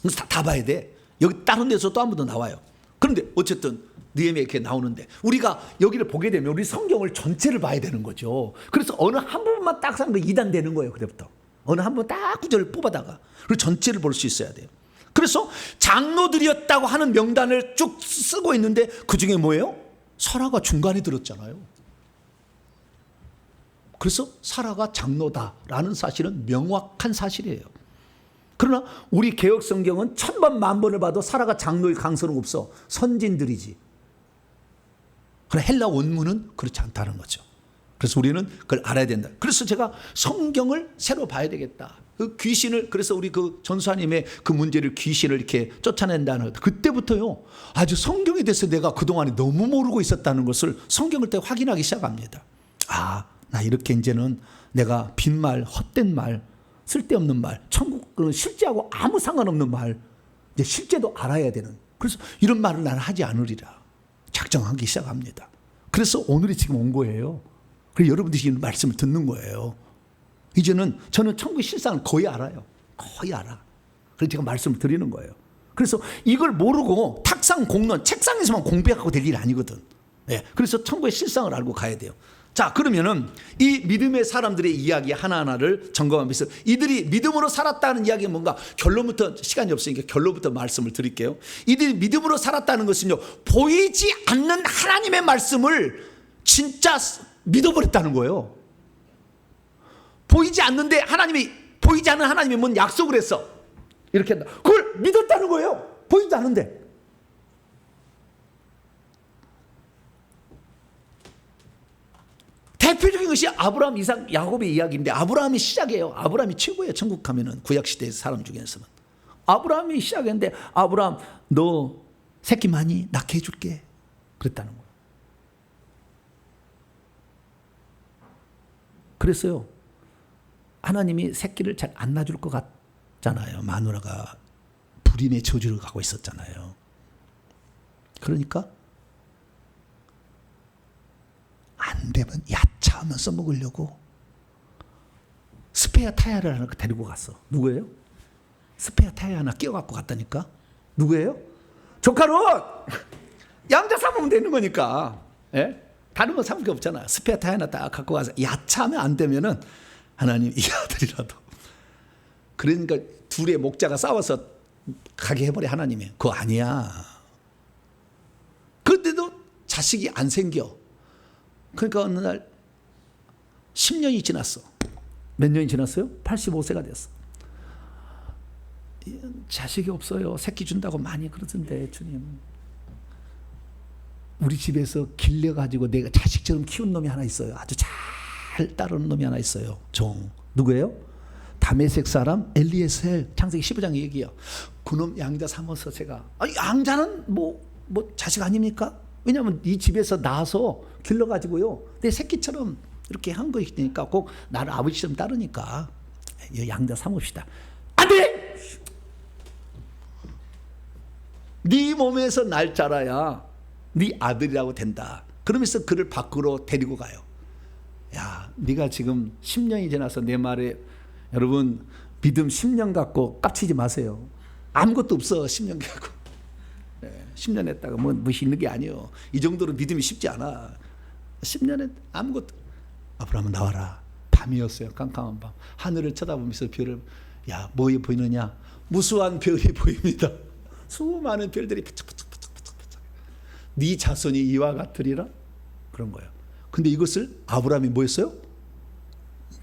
그래서 다 봐야 돼. 여기 다른 데서 또 한 번 더 나와요. 그런데 어쨌든 느헤미야 이렇게 나오는데 우리가 여기를 보게 되면 우리 성경을 전체를 봐야 되는 거죠. 그래서 어느 한 부분만 딱 사는 거 이단되는 거예요. 그때부터 어느 한 부분 딱 구절을 뽑아다가 그리고 전체를 볼 수 있어야 돼요. 그래서 장로들이었다고 하는 명단을 쭉 쓰고 있는데 그 중에 뭐예요? 사라가 중간에 들었잖아요. 그래서 사라가 장로다라는 사실은 명확한 사실이에요. 그러나 우리 개혁 성경은 1000번 만번을 봐도 사라가 장로의 강서는 없어. 선진들이지. 그러나 헬라 원문은 그렇지 않다는 거죠. 그래서 우리는 그걸 알아야 된다. 그래서 제가 성경을 새로 봐야 되겠다. 그 귀신을, 그래서 우리 그 전수하님의 그 문제를 귀신을 이렇게 쫓아낸다는 것. 그때부터요, 아주 성경에 대해서 내가 그동안에 너무 모르고 있었다는 것을 성경을 때 확인하기 시작합니다. 아, 나 이렇게 이제는 내가 빈말, 헛된 말, 쓸데없는 말, 천국은 실제하고 아무 상관없는 말, 이제 실제도 알아야 되는. 그래서 이런 말을 나는 하지 않으리라 작정하기 시작합니다. 그래서 오늘이 지금 온 거예요. 그래서 여러분들이 이 말씀을 듣는 거예요. 이제는 저는 천국의 실상을 거의 알아요. 거의 알아. 그래서 제가 말씀을 드리는 거예요. 그래서 이걸 모르고 탁상 공론, 책상에서만 공부하고 될 일이 아니거든. 네. 그래서 천국의 실상을 알고 가야 돼요. 자, 그러면은 이 믿음의 사람들의 이야기 하나하나를 점검하면서 이들이 믿음으로 살았다는 이야기가 뭔가 결론부터, 시간이 없으니까 결론부터 말씀을 드릴게요. 이들이 믿음으로 살았다는 것은요, 보이지 않는 하나님의 말씀을 진짜 믿어버렸다는 거예요. 보이지 않는데 보이지 않는 하나님이 뭔 약속을 했어. 이렇게 한다. 그걸 믿었다는 거예요. 보이지 않는데. 대표적인 것이 아브라함, 이삭, 야곱의 이야기인데 아브라함이 시작이에요. 아브라함이 최고예요. 천국 가면은 구약시대의 사람 중에서는. 아브라함이 시작했는데 아브라함 너 새끼 많이 낳게 해줄게. 그랬다는 거예요. 그랬어요. 하나님이 새끼를 잘 안 낳아줄 것 같잖아요. 마누라가 불임의 저주를 가고 있었잖아요. 그러니까 안 되면 야차하면서 먹으려고 스페어 타이어를 하나 데리고 갔어. 누구예요? 스페어 타이어 하나 끼워갖고 갔다니까. 누구예요? 조카로 양자 삼으면 되는 거니까. 예? 다른 거 삼을 게 없잖아. 스페어 타이어 하나 딱 갖고 가서 야차하면 안 되면은 하나님 이 아들이라도. 그러니까 둘의 목자가 싸워서 가게 해버려 하나님이. 그거 아니야. 그런데도 자식이 안 생겨. 그러니까 어느 날 10년이 지났어. 몇 년이 지났어요? 85세가 됐어. 자식이 없어요. 새끼 준다고 많이 그러던데 주님. 우리 집에서 길려가지고 내가 자식처럼 키운 놈이 하나 있어요. 아주 잘 따르는 놈이 하나 있어요. 종. 누구예요? 다메섹 사람 엘리에셀. 창세기 15장 얘기예요. 그놈 양자 삼아서 제가. 아니, 양자는 뭐 자식 아닙니까? 왜냐하면 이 집에서 낳아서 길러가지고요, 내 새끼처럼 이렇게 한 거니까 꼭 나를 아버지처럼 따르니까 양자 삼읍시다. 안 돼! 네 몸에서 날 자라야 네 아들이라고 된다. 그러면서 그를 밖으로 데리고 가요. 야, 네가 지금 10년이 지나서 내 말에, 여러분 믿음 10년 갖고 깝치지 마세요. 아무것도 없어. 10년 갖고. 10년 했다가 무엇이 있는 게 아니에요. 이 정도로 믿음이 쉽지 않아. 10년에 아무것도. 아브라함은 나와라. 밤이었어요. 깜깜한 밤. 하늘을 쳐다보면서 별을, 야, 뭐 보이느냐? 무수한 별이 보입니다. 수많은 별들이 반짝반짝반짝반짝. 네 자손이 이와 같으리라. 그런 거예요. 근데 이것을 아브라함이 뭐였어요?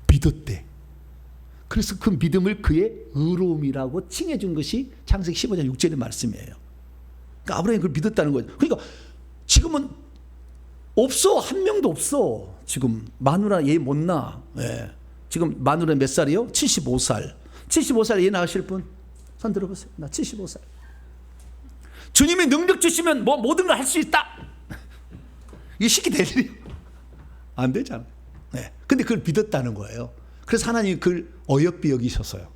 믿었대. 그래서 그 믿음을 그의 의로움이라고 칭해 준 것이 창세기 15장 6절의 말씀이에요. 그러니까 아브라함이 그걸 믿었다는 거죠. 그러니까 지금은 없어. 한 명도 없어. 지금 마누라 얘 못 낳아. 예. 지금 마누라 몇 살이요? 75살. 75살 얘 낳으실 분? 손 들어보세요. 나 75살. 주님이 능력 주시면 뭐 모든 걸 할 수 있다. 이게 쉽게 될 일이 안 되잖아요. 네. 근데 그걸 믿었다는 거예요. 그래서 하나님이 그걸 어여삐 여기셨어요.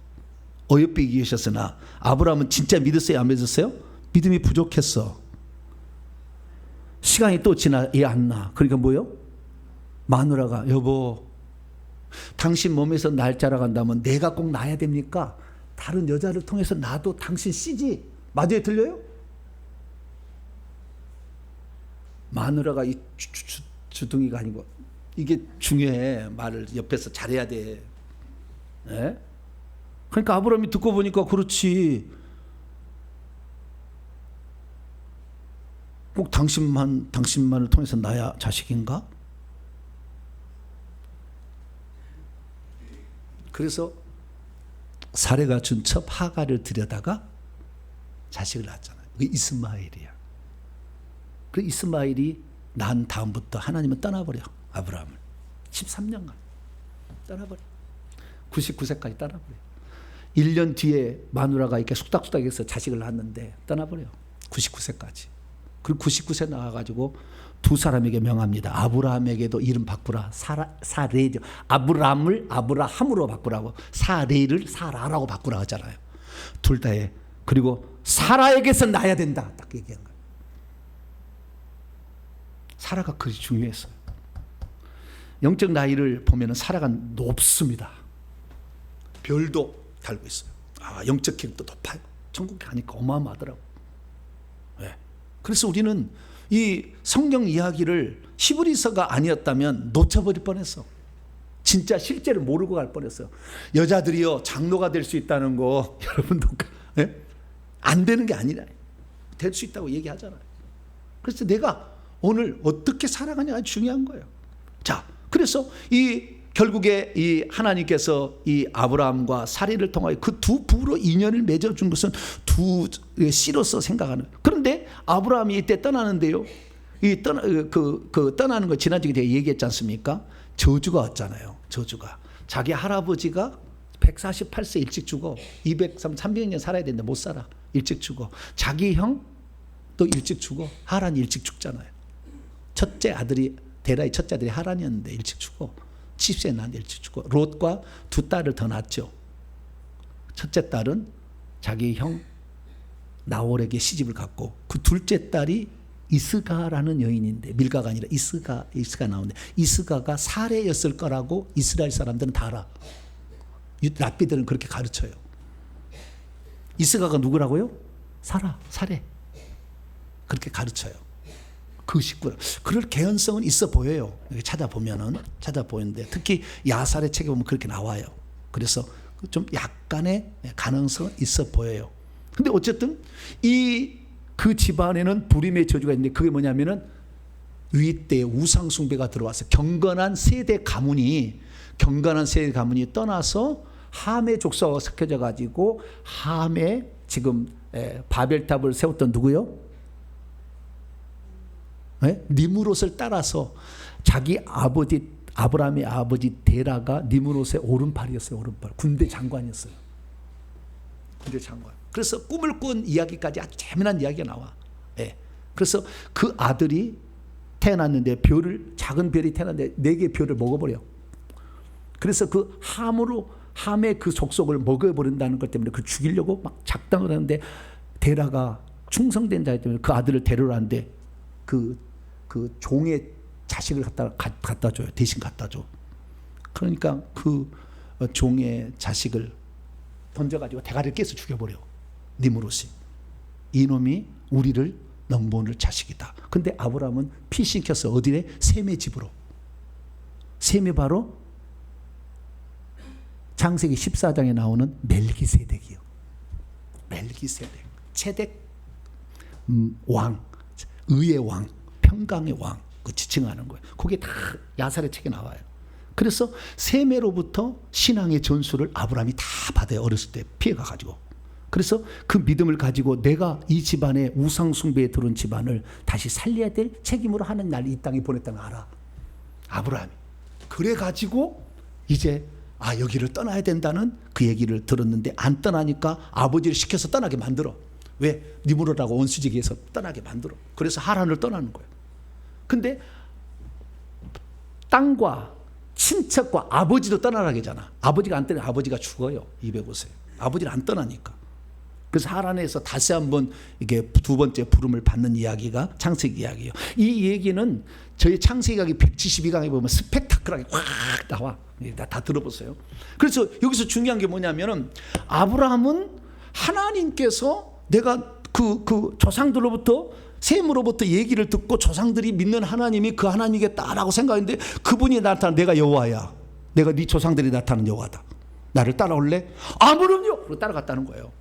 어여삐 여기셨으나 아브라함은 진짜 믿었어요? 안 믿었어요? 믿음이 부족했어. 시간이 또 지나 얘 안 나. 그러니까 뭐요? 마누라가 여보, 당신 몸에서 날 자라간다면 내가 꼭 낳아야 됩니까? 다른 여자를 통해서 나도 당신 씨지. 맞아요, 들려요? 마누라가 이 주둥이가 아니고 이게 중요해. 말을 옆에서 잘해야 돼. 예? 그러니까 아브라함이 듣고 보니까 그렇지. 꼭 당신만을 통해서 나야 자식인가? 그래서 사례가 준 첩 하가를 들여다가 자식을 낳았잖아요. 그 이스마엘이야. 그 이스마엘이 난 다음부터 하나님은 떠나버려. 아브라함을 13년간 떠나버려. 99세까지 떠나버려. 1년 뒤에 마누라가 이렇게 쑥닥쑥닥해서 자식을 낳았는데 떠나버려. 99세까지. 그리고 99세 나와가지고 두 사람에게 명합니다. 아브라함에게도 이름 바꾸라. 사레죠. 아브라함을 아브라함으로 바꾸라고. 사레를 사라라고 바꾸라 하잖아요. 둘 다 해. 그리고 사라에게서 나야 된다. 딱 얘기한 거예요. 사라가 그리 중요했어요. 영적 나이를 보면 사라가 높습니다. 별도 달고 있어요. 영적 기록도 높아요. 천국에 가니까 어마어마하더라고. 네. 그래서 우리는 이 성경 이야기를 히브리서가 아니었다면 놓쳐버릴 뻔했어. 진짜 실제를 모르고 갈 뻔했어요. 여자들이요 장로가 될 수 있다는 거 여러분도 네? 안 되는 게 아니라 될 수 있다고 얘기하잖아요. 그래서 내가 오늘 어떻게 살아가냐가 중요한 거예요. 자, 그래서 결국에 이 하나님께서 이 아브라함과 사리를 통하여 그 두 부로 인연을 맺어준 것은 두 씨로서 생각하는. 그런데 아브라함이 이때 떠나는데요. 떠나는 거 지난주에 제가 얘기했지 않습니까? 저주가 왔잖아요. 저주가. 자기 할아버지가 148세 일찍 죽어. 300년 살아야 되는데 못 살아. 일찍 죽어. 자기 형 또 일찍 죽어. 하란이 일찍 죽잖아요. 첫째 아들이 데라의 첫째 아들이 하란이었는데 일찍 죽어. 70세에 낳았는데 일찍 죽어. 롯과 두 딸을 더 낳았죠. 첫째 딸은 자기 형 나홀에게 시집을 갔고 그 둘째 딸이 이스가라는 여인인데 밀가가 아니라 이스가 나오는데 이스가가 사례였을 거라고 이스라엘 사람들은 다 알아. 랍비들은 그렇게 가르쳐요. 이스가가 누구라고요? 사례. 그렇게 가르쳐요. 그 식구를. 그럴 개연성은 있어 보여요. 찾아보는데 특히 야살의 책에 보면 그렇게 나와요. 그래서 좀 약간의 가능성은 있어 보여요. 근데 어쨌든 그 집안에는 불임의 저주가 있는데 그게 뭐냐면은 위때 우상 숭배가 들어와서 경건한 세대 가문이 떠나서 함의 족속과 섞여져 가지고 함에 지금 바벨탑을 세웠던 누구요? 니므롯을 따라서 자기 아버지 아브라함의 아버지 데라가 니므롯의 오른팔이었어요. 오른팔. 군대 장관이었어요. 군대 장관. 그래서 꿈을 꾼 이야기까지 아주 재미난 이야기가 나와. 그래서 그 아들이 태어났는데 작은 별이 태어났는데 4개의 별을 먹어버려. 그래서 그 함의 그 족속을 먹어버린다는 것 때문에 그걸 죽이려고 막 작당을 하는데 데라가 충성된 자이기 때문에 그 아들을 데려오는데 그 종의 자식을 갖다 줘요. 대신 갖다 줘. 그러니까 그 종의 자식을 던져가지고 대가리를 깨서 죽여버려. 니므롯이. 이놈이 우리를 넘보는 자식이다. 근데 아브라함은 피신켰어. 어디에? 셈의 집으로. 셈이 바로 창세기 14장에 나오는 멜기세덱이요. 멜기세덱. 체덱 왕. 의의 왕. 평강의 왕, 그 지칭하는 거예요. 그게 다 야살의 책에 나와요. 그래서 셈에로부터 신앙의 전수를 아브라함이 다 받아요. 어렸을 때 피해가가지고. 그래서 그 믿음을 가지고 내가 이 집안의 우상 숭배에 들어온 집안을 다시 살려야 될 책임으로 하는 날 이 땅에 보냈다는 걸 알아. 아브라함이. 그래가지고 이제 여기를 떠나야 된다는 그 얘기를 들었는데 안 떠나니까 아버지를 시켜서 떠나게 만들어. 왜? 니므롯하고 원수지기에서 떠나게 만들어. 그래서 하란을 떠나는 거예요. 근데 땅과 친척과 아버지도 떠나라고 하잖아. 아버지가 안 떠나면 아버지가 죽어요. 205세. 아버지를 안 떠나니까. 그래서 하란에서 다시 한번 이게 두 번째 부름을 받는 이야기가 창세기 이야기예요. 이 얘기는 저희 창세기 이야기 172강에 보면 스펙타클하게 확 나와. 다 들어보세요. 그래서 여기서 중요한 게 뭐냐면은 아브라함은 하나님께서 내가 그 조상들로부터 셈으로부터 얘기를 듣고 조상들이 믿는 하나님이 그 하나님이겠다라고 생각했는데 그분이 나타난 내가 여호와야. 내가 네 조상들이 나타난 여호와다. 나를 따라올래? 아무럼요. 그리고 따라갔다는 거예요.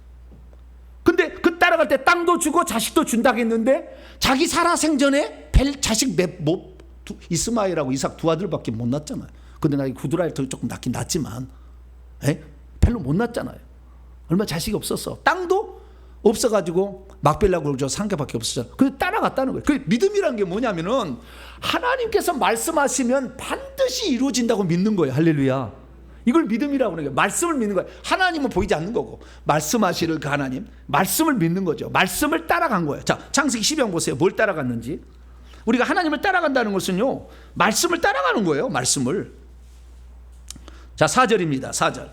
근데 그 따라갈 때 땅도 주고 자식도 준다고 했는데 자기 살아생전에 자식 이스마엘하고 이삭 두 아들밖에 못 낳았잖아요. 근데 나 구두라엘 조금 낳긴 낳았지만 별로 못 낳았잖아요. 얼마 자식이 없었어. 땅도 없어가지고 막벨라고 그러죠. 상계밖에 없었잖아요. 근데 따라갔다는 거예요. 그 믿음이란 게 뭐냐면은 하나님께서 말씀하시면 반드시 이루어진다고 믿는 거예요. 할렐루야. 이걸 믿음이라고 하는 거예요. 말씀을 믿는 거예요. 하나님은 보이지 않는 거고 말씀하시는 그 하나님, 말씀을 믿는 거죠. 말씀을 따라간 거예요. 자, 창세기 12장 보세요. 뭘 따라갔는지. 우리가 하나님을 따라간다는 것은요, 말씀을 따라가는 거예요. 말씀을. 자, 4절입니다. 4절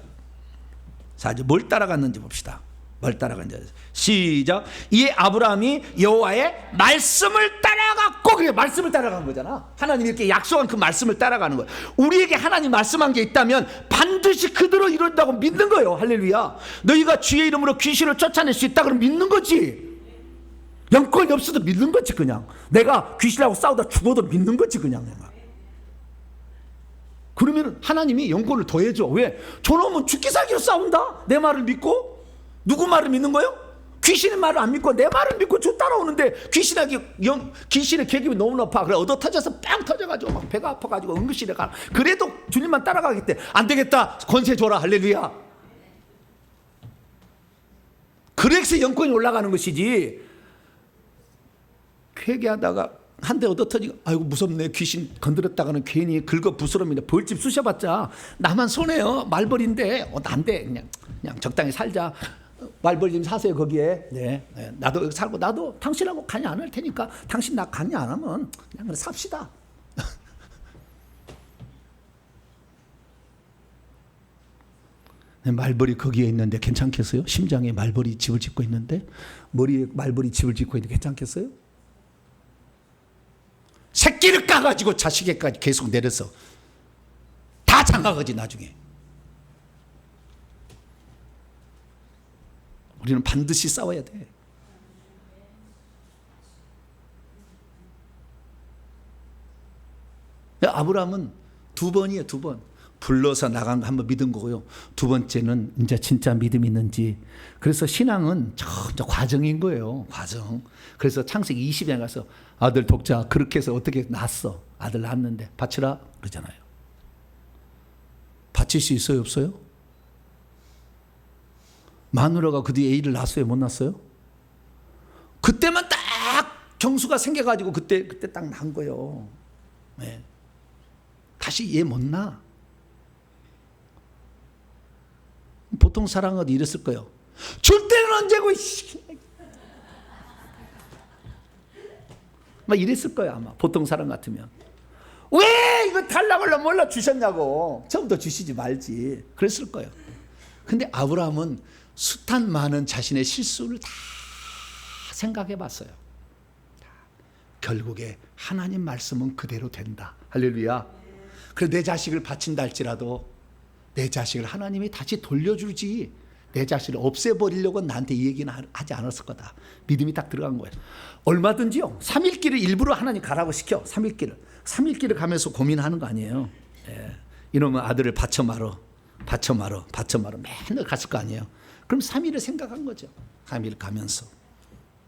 뭘 따라갔는지 봅시다. 뭘 따라갔는지. 시작. 이에 아브라함이 여호와의 말씀을 따라갔고, 그게 말씀을 따라간 거잖아. 하나님이 이렇게 약속한 그 말씀을 따라가는 거예요. 우리에게 하나님 말씀한 게 있다면 반드시 그대로 이룬다고 믿는 거예요. 할렐루야. 너희가 주의 이름으로 귀신을 쫓아낼 수 있다 그러면 믿는 거지. 영권이 없어도 믿는 거지. 그냥 내가 귀신하고 싸우다 죽어도 믿는 거지. 그냥 내가. 그러면 하나님이 영권을 더해줘. 왜? 저놈은 죽기 살기로 싸운다. 내 말을 믿고. 누구 말을 믿는 거예요? 귀신의 말을 안 믿고 내 말을 믿고 저 따라오는데 귀신의 계급이 너무 높아. 그래 얻어 터져서 빵 터져가지고 막 배가 아파가지고 응급실에 가. 그래도 주님만 따라가겠대. 안 되겠다. 권세 줘라. 할렐루야. 그래서 영권이 올라가는 것이지. 회개하다가 한 대 얻어 터지고 아이고 무섭네. 귀신 건드렸다가는 괜히 긁어 부스럼이네. 벌집 쑤셔봤자 나만 손해요. 말벌인데 안 돼. 그냥 적당히 살자. 말벌 좀 사세요 거기에. 네. 나도 여기 살고 나도 당신하고 관여 안 할 테니까 당신 나 관여 안 하면 그냥 삽시다. 말벌이 거기에 있는데 괜찮겠어요? 심장에 말벌이 집을 짓고 있는데 머리에 말벌이 집을 짓고 있는데 괜찮겠어요? 새끼를 까가지고 자식에까지 계속 내려서 다 장가가지 나중에. 우리는 반드시 싸워야 돼. 아브라함은 두 번이에요. 두 번. 불러서 나간 거 한번 믿은 거고요. 두 번째는 이제 진짜 믿음이 있는지. 그래서 신앙은 저 과정인 거예요. 과정. 그래서 창세기 20에 가서 아들 독자 그렇게 해서 어떻게 낳았어. 아들 낳았는데 바치라 그러잖아요. 바칠 수 있어요? 없어요? 마누라가 그 뒤에 애를 낳았어요? 못 낳았어요? 그때만 딱 정수가 생겨가지고 그때 딱 낳은 거예요. 네. 다시 얘 못 낳아. 보통 사랑은 이랬을 거예요. 줄 때는 언제고 막 이랬을 거예요 아마. 보통 사람 같으면. 왜 이거 달라고 하려면 몰라 주셨냐고. 처음부터 주시지 말지. 그랬을 거예요. 근데 아브라함은 숱한 많은 자신의 실수를 다 생각해 봤어요. 결국에 하나님 말씀은 그대로 된다. 할렐루야. 그래서 내 자식을 바친다 할지라도 내 자식을 하나님이 다시 돌려주지 내 자식을 없애버리려고 나한테 이 얘기는 하지 않았을 거다. 믿음이 딱 들어간 거예요. 얼마든지요. 3일길을 일부러 하나님 가라고 시켜. 3일길을 가면서 고민하는 거 아니에요. 예. 이놈은 아들을 바쳐 말어 맨날 갔을 거 아니에요. 그럼 3일을 생각한 거죠. 3일 가면서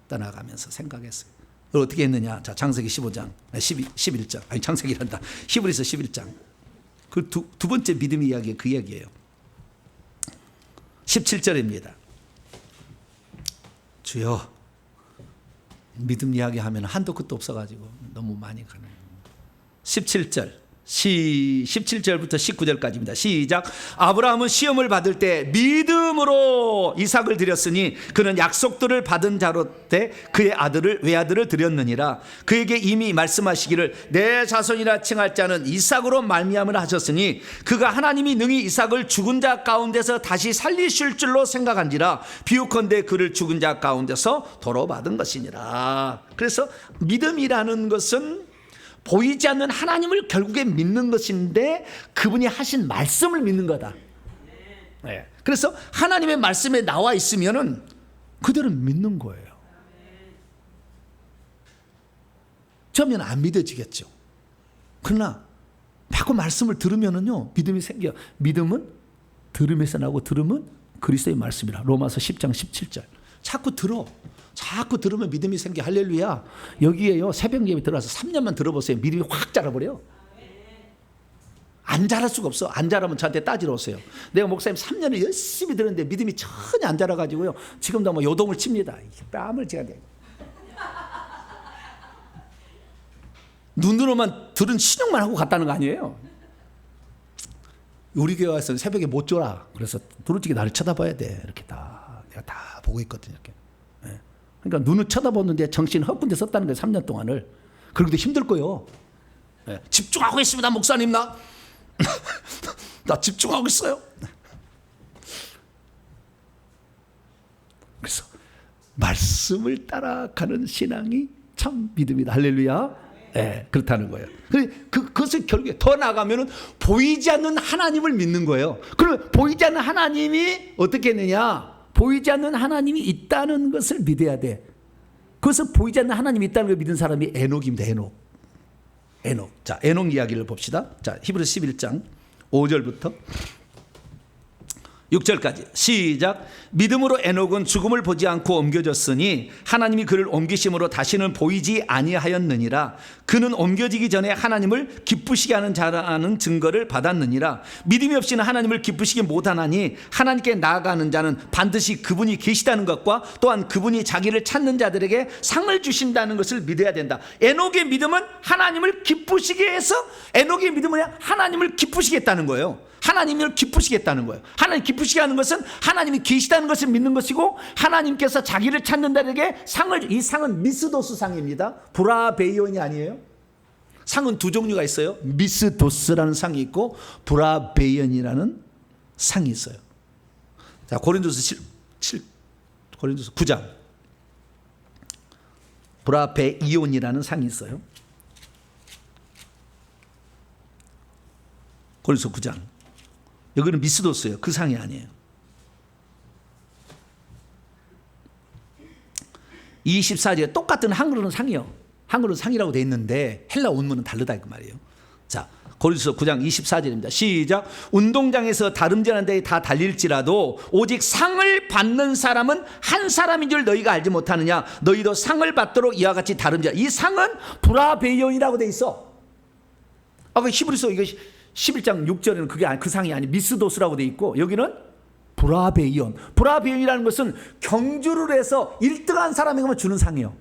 떠나가면서 생각했어요. 어떻게 했느냐. 자, 창세기 15장 11장 아니 창세기란다. 히브리서 11장 그 두 번째 믿음 이야기 그 이야기예요. 17절입니다. 주여. 믿음 이야기하면 한도 끝도 없어가지고 너무 많이 가네요. 17절 17절부터 19절까지입니다. 시작. 아브라함은 시험을 받을 때 믿음으로 이삭을 드렸으니 그는 약속들을 받은 자로 때 그의 외아들을 드렸느니라. 그에게 이미 말씀하시기를 내 자손이라 칭할 자는 이삭으로 말미암으라 하셨으니 그가 하나님이 능히 이삭을 죽은 자 가운데서 다시 살리실 줄로 생각한지라. 비유컨대 그를 죽은 자 가운데서 도로 받은 것이니라. 그래서 믿음이라는 것은 보이지 않는 하나님을 결국에 믿는 것인데 그분이 하신 말씀을 믿는 거다. 네. 그래서 하나님의 말씀에 나와 있으면은 그대로 믿는 거예요. 처음에는 안 믿어지겠죠. 그러나 자꾸 말씀을 들으면은요 믿음이 생겨. 믿음은 들음에서 나고 들음은 그리스도의 말씀이라. 로마서 10장 17절. 자꾸 들으면 믿음이 생겨. 할렐루야. 여기에요 새벽 예배 들어와서 3년만 들어보세요. 믿음이 확 자라버려. 안 자랄 수가 없어. 안 자라면 저한테 따지러 오세요. 내가 목사님 3년을 열심히 들었는데 믿음이 전혀 안 자라가지고요 지금도 뭐 요동을 칩니다. 뺨을 제가 내. 눈으로만 들은 신용만 하고 갔다는 거 아니에요. 우리 교회 와서 새벽에 못 졸아. 그래서 두루치게 나를 쳐다봐야 돼. 이렇게 다 내가 다 보고 있거든요. 이렇게. 그러니까 눈을 쳐다보는데 정신 헛군데 썼다는 거예요. 3년 동안을. 그러기도 힘들 거예요. 집중하고 있습니다 목사님. 나 집중하고 있어요. 그래서 말씀을 따라가는 신앙이 참 믿음이다. 할렐루야. 그렇다는 거예요. 그것을 결국에 더 나아가면은 보이지 않는 하나님을 믿는 거예요. 그러면 보이지 않는 하나님이 어떻게 했느냐? 보이지 않는 하나님이 있다는 것을 믿어야 돼. 그것을 보이지 않는 하나님이 있다는 걸 믿은 사람이 에녹입니다. 에녹. 자, 에녹 이야기를 봅시다. 자, 히브리서 11장 5절부터 6절까지 시작. 믿음으로 에녹은 죽음을 보지 않고 옮겨졌으니 하나님이 그를 옮기심으로 다시는 보이지 아니하였느니라. 그는 옮겨지기 전에 하나님을 기쁘시게 하는 자라는 증거를 받았느니라. 믿음이 없이는 하나님을 기쁘시게 못하나니 하나님께 나아가는 자는 반드시 그분이 계시다는 것과 또한 그분이 자기를 찾는 자들에게 상을 주신다는 것을 믿어야 된다. 에녹의 믿음은 하나님을 기쁘시게 해서 에녹의 믿음은 하나님을 기쁘시게 했다는 거예요. 하나님을 기쁘시겠다는 거예요. 하나님 기쁘시게 하는 것은 하나님이 계시다는 것을 믿는 것이고 하나님께서 자기를 찾는 자에게 상을, 이 상은 미스도스 상입니다. 브라베이온이 아니에요. 상은 두 종류가 있어요. 미스도스라는 상이 있고 브라베이온이라는 상이 있어요. 자, 고린도서 9장 브라베이온이라는 상이 있어요. 고린도서 9장. 여기는 미스도스예요. 그 상이 아니에요. 24절에 똑같은 한글로는 상이요. 한글로는 상이라고 돼 있는데 헬라 원문은 다르다 그 말이에요. 자, 고린도서 9장 24절입니다. 시작. 운동장에서 다름질하는 데에 다 달릴지라도 오직 상을 받는 사람은 한 사람인 줄 너희가 알지 못하느냐. 너희도 상을 받도록 이와 같이 다름질. 이 상은 브라베이온이라고 돼 있어. 아까 히브리서 이거 11장 6절에는 그게 그 상이 아니 미스도스라고 돼 있고 여기는 브라베이온. 브라베이온이라는 것은 경주를 해서 1등한 사람에게만 주는 상이에요.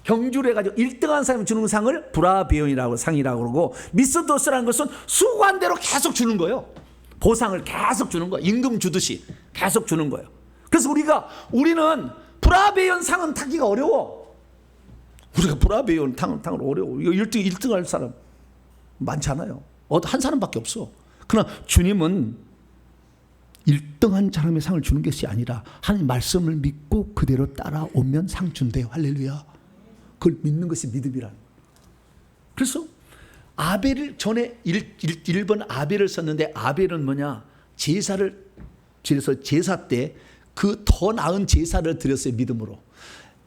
경주를 해가지고 1등한 사람이 주는 상을 브라베이온이라고 상이라고 그러고 미스도스라는 것은 수관대로 계속 주는 거예요. 보상을 계속 주는 거예요. 임금 주듯이 계속 주는 거예요. 그래서 우리는 브라베이온 상은 타기가 어려워. 우리가 브라베이온 상을 어려워. 이거 1등 할 사람 많잖아요. 한 사람밖에 없어. 그러나 주님은 1등한 사람의 상을 주는 것이 아니라 하나님 말씀을 믿고 그대로 따라오면 상 준대요. 할렐루야. 그걸 믿는 것이 믿음이라는 거예요. 그래서 아벨을 전에 1번 아벨을 썼는데 아벨은 뭐냐? 제사를 그래서 제사 때 그 더 나은 제사를 드렸어요. 믿음으로.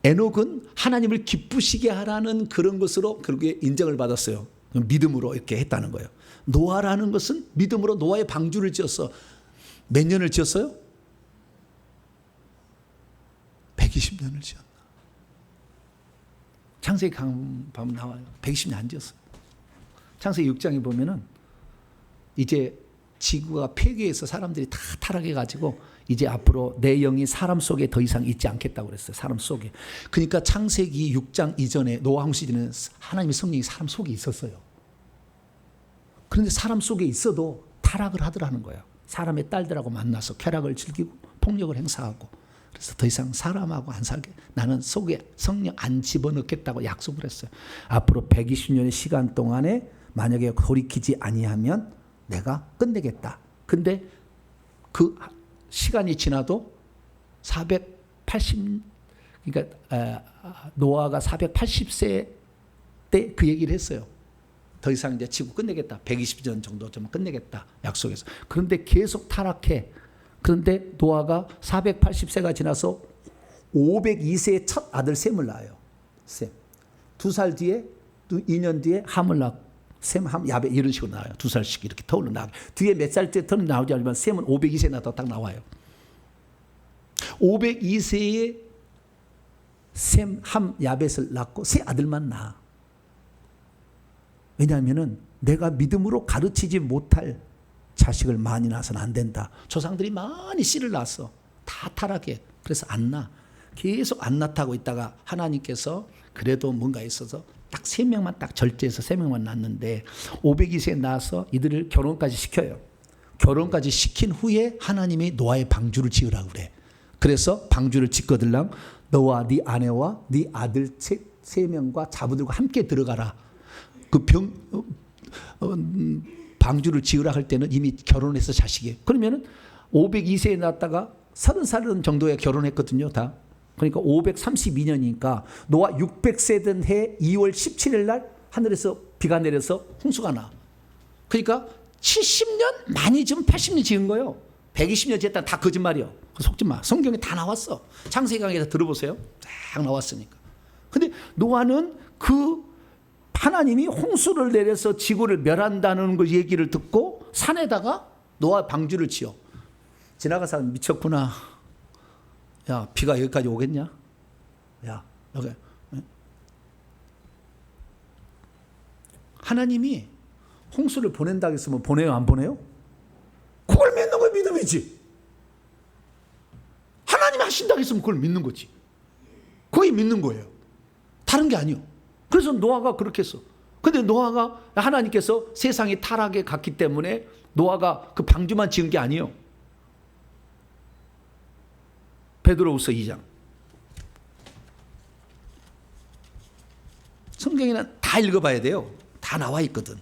에녹은 하나님을 기쁘시게 하라는 그런 것으로 그렇게 인정을 받았어요. 믿음으로 이렇게 했다는 거예요. 노아라는 것은 믿음으로 노아의 방주를 지었어. 몇 년을 지었어요? 120년을 지었나. 창세기 보면 나와요. 120년 안 지었어요. 창세기 6장에 보면은 이제 지구가 폐괴해서 사람들이 다 타락해가지고 이제 앞으로 내 영이 사람 속에 더 이상 있지 않겠다고 그랬어요. 사람 속에. 그러니까 창세기 6장 이전에 노아 홍수 시대는 하나님의 성령이 사람 속에 있었어요. 그런데 사람 속에 있어도 타락을 하더라는 거예요. 사람의 딸들하고 만나서 쾌락을 즐기고 폭력을 행사하고 그래서 더 이상 사람하고 안 살게 나는 속에 성령 안 집어넣겠다고 약속을 했어요. 앞으로 120년의 시간 동안에 만약에 돌이키지 아니하면 내가 끝내겠다. 근데 그 시간이 지나도 480 그러니까 노아가 480세 때 그 얘기를 했어요. 더 이상 이제 치고 끝내겠다. 120년 정도 좀 끝내겠다. 약속해서. 그런데 계속 타락해. 그런데 노아가 480세가 지나서 502세의 첫 아들 셈을 낳아요. 셈. 2살 뒤에, 또 2년 뒤에 함을 낳고, 셈, 함, 야베 이런 식으로 나와요. 2살씩 이렇게 터울로 나와요. 뒤에 몇 살 때 터는 나오지 않지만 셈은 502세에 나왔다 딱 나와요. 502세에 셈, 함, 야벳을 낳고 세 아들만 낳아. 왜냐하면 내가 믿음으로 가르치지 못할 자식을 많이 낳아서는 안 된다. 조상들이 많이 씨를 낳았어. 다 타락해. 그래서 안 낳아. 계속 안 낳다고 있다가 하나님께서 그래도 뭔가 있어서 딱 3명만 딱 절제해서 3명만 낳았는데 502세에 낳아서 이들을 결혼까지 시켜요. 결혼까지 시킨 후에 하나님이 노아의 방주를 지으라고 그래. 그래서 방주를 짓거들랑 너와 네 아내와 네 아들 3명과 자부들과 함께 들어가라. 그 방주를 지으라 할 때는 이미 결혼해서 자식이에요. 그러면은 502세에 낳았다가 30살 정도에 결혼했거든요, 다. 그러니까 532년이니까 노아 600세 된 해 2월 17일 날 하늘에서 비가 내려서 홍수가 나. 그러니까 70년 많이 지금 80년 지은 거예요. 120년 지었다 다 거짓말이요. 속지 마. 성경에 다 나왔어. 창세기 강의에서 들어보세요. 딱 나왔으니까. 근데 노아는 그 하나님이 홍수를 내려서 지구를 멸한다는 그 얘기를 듣고 산에다가 노아 방주를 지어. 지나가서 미쳤구나. 야, 비가 여기까지 오겠냐? 야, 여기. 하나님이 홍수를 보낸다고 했으면 보내요, 안 보내요? 그걸 믿는 거 믿음이지. 하나님이 하신다고 했으면 그걸 믿는 거지. 그게 믿는 거예요. 다른 게 아니요. 그래서 노아가 그렇게 했어. 근데 노아가 하나님께서 세상이 타락에 갔기 때문에 노아가 그 방주만 지은 게 아니에요. 베드로후서 2장. 성경에는 다 읽어봐야 돼요. 다 나와 있거든.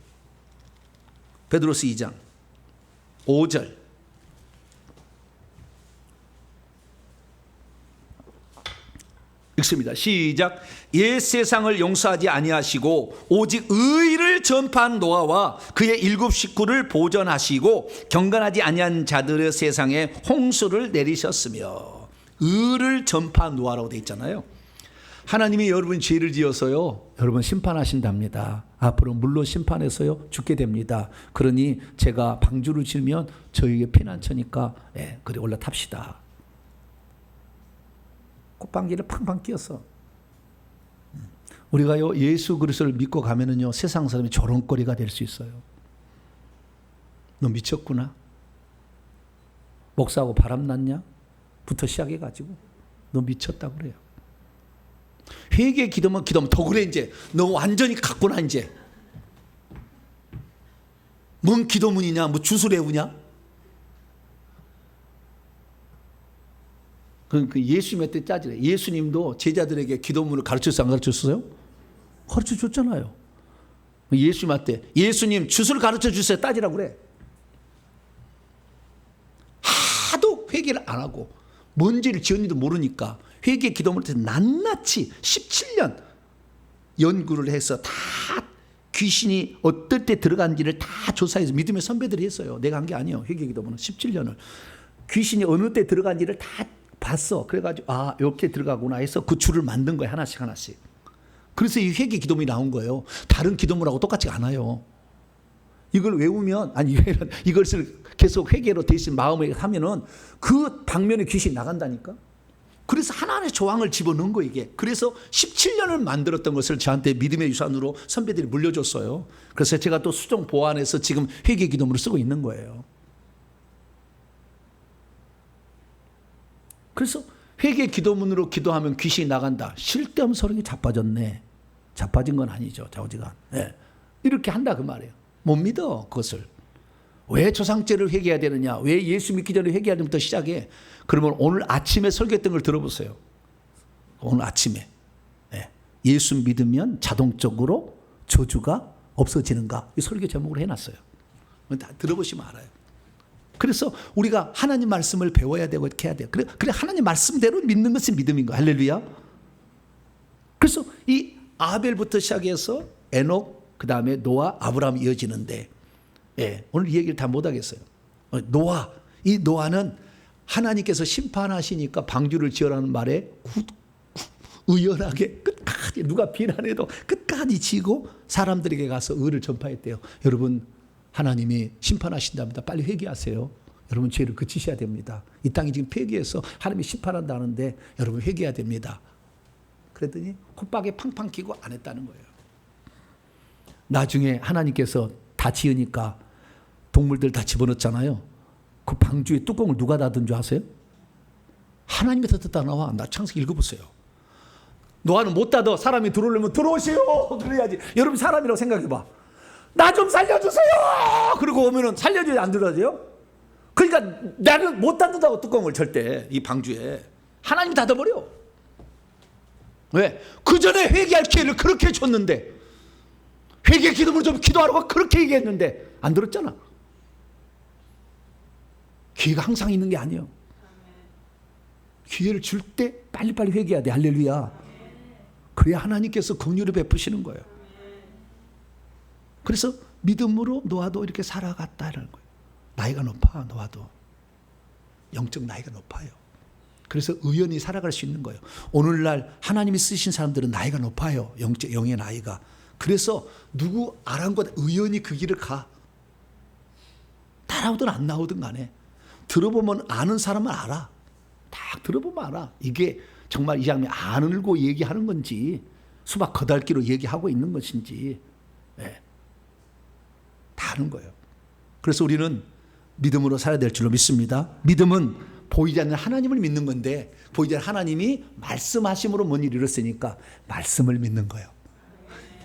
베드로후서 2장 5절. 읽습니다. 시작. 옛 세상을 용서하지 아니하시고 오직 의를 전파한 노아와 그의 7 식구를 보전하시고 경건하지 아니한 자들의 세상에 홍수를 내리셨으며. 의를 전파한 노아라고 되어 있잖아요. 하나님이 여러분 죄를 지어서요, 여러분 심판하신답니다. 앞으로 물로 심판해서요 죽게 됩니다. 그러니 제가 방주를 지으면 저에게 피난처니까 그래 올라탑시다. 꽃방귀를 팡팡 끼었어. 우리가요 예수 그리스도를 믿고 가면은요 세상 사람이 조롱거리가 될 수 있어요. 너 미쳤구나. 목사하고 바람났냐? 부터 시작해가지고 너 미쳤다고 그래요. 회개 기도면 더 그래. 이제 너 완전히 갔구나. 이제 뭔 기도문이냐, 뭐 주술회우냐. 그 예수님한테 따지래. 예수님도 제자들에게 기도문을 가르쳤어요, 안 가르쳤어요? 가르쳐 줬잖아요. 예수님한테 예수님 주술 가르쳐 주세요 따지라고 그래. 하도 회개를 안 하고 뭔 죄를 지었는지도 모르니까 회개 기도문을 낱낱이 17년 연구를 해서 다 귀신이 어떨 때 들어간지를 다 조사해서 믿음의 선배들이 했어요. 내가 한 게 아니에요. 회개 기도문은 17년을. 귀신이 어느 때 들어간지를 다 봤어. 그래가지고 아 이렇게 들어가구나 해서 그 줄을 만든 거예요. 하나씩 하나씩. 그래서 이 회개 기도문이 나온 거예요. 다른 기도문하고 똑같지 않아요. 이걸 외우면 아니 이것을 계속 회개로 대신 마음에 하면은 그 방면에 귀신이 나간다니까. 그래서 하나하나의 조항을 집어넣은 거 이게. 그래서 17년을 만들었던 것을 저한테 믿음의 유산으로 선배들이 물려줬어요. 그래서 제가 또 수정 보완해서 지금 회개 기도문을 쓰고 있는 거예요. 그래서 회개 기도문으로 기도하면 귀신이 나간다. 쓸데없는 소리가 자빠졌네. 자빠진 건 아니죠. 좌우지간. 네. 이렇게 한다 그 말이에요. 못 믿어 그것을. 왜 조상죄를 회개해야 되느냐. 왜 예수 믿기 전에 회개해야 되는부터 시작해. 그러면 오늘 아침에 설교했던 걸 들어보세요. 오늘 아침에. 네. 예수 믿으면 자동적으로 저주가 없어지는가. 이 설교 제목으로 해놨어요. 다 들어보시면 알아요. 그래서 우리가 하나님 말씀을 배워야 되고 이렇게 해야 돼요. 그래 하나님 말씀대로 믿는 것이 믿음인 거예요. 할렐루야. 그래서 이 아벨부터 시작해서 에녹, 그 다음에 노아, 아브라함이 이어지는데 오늘 이 얘기를 다 못하겠어요. 노아, 이 노아는 하나님께서 심판하시니까 방주를 지으라는 말에 의연하게 끝까지 끝까지 누가 비난해도 끝까지 지고 사람들에게 가서 의를 전파했대요. 여러분, 하나님이 심판하신답니다. 빨리 회개하세요. 여러분, 죄를 그치셔야 됩니다. 이 땅이 지금 폐기해서 하나님이 심판한다는데 여러분 회개해야 됩니다. 그랬더니 콧박에 팡팡 끼고 안 했다는 거예요. 나중에 하나님께서 다 지으니까 동물들 다 집어넣었잖아요. 그 방주의 뚜껑을 누가 닫은 줄 아세요? 하나님께서 닫아 나와. 나 창세기 읽어보세요. 노아는 못 닫아. 사람이 들어오려면 들어오시오 그래야지. 여러분, 사람이라고 생각해봐. 나 좀 살려주세요 그러고 오면은 살려줘야 안 들어줘요? 그러니까 나는 못 닫는다고, 뚜껑을. 절대 이 방주에 하나님이 닫아버려. 왜? 그 전에 회개할 기회를 그렇게 줬는데, 회개 기도를 좀 기도하라고 그렇게 얘기했는데 안 들었잖아. 기회가 항상 있는 게 아니에요. 기회를 줄 때 빨리빨리 회개해야 돼. 할렐루야. 그래야 하나님께서 긍휼을 베푸시는 거예요. 그래서 믿음으로 노아도 이렇게 살아갔다는 거예요. 나이가 높아. 노아도 영적 나이가 높아요. 그래서 의연히 살아갈 수 있는 거예요. 오늘날 하나님이 쓰신 사람들은 나이가 높아요. 영의 나이가. 그래서 누구 아랑곳 의연히 그 길을 가. 따라오든 안 나오든 간에 들어보면 아는 사람은 알아. 딱 들어보면 알아. 이게 정말 이 장면 안 울고 얘기하는 건지 수박 거달기로 얘기하고 있는 것인지, 네. 다 아는 거예요. 그래서 우리는 믿음으로 살아야 될 줄로 믿습니다. 믿음은 보이지 않는 하나님을 믿는 건데, 보이지 않는 하나님이 말씀하심으로 뭔 일을 이뤘으니까 말씀을 믿는 거예요.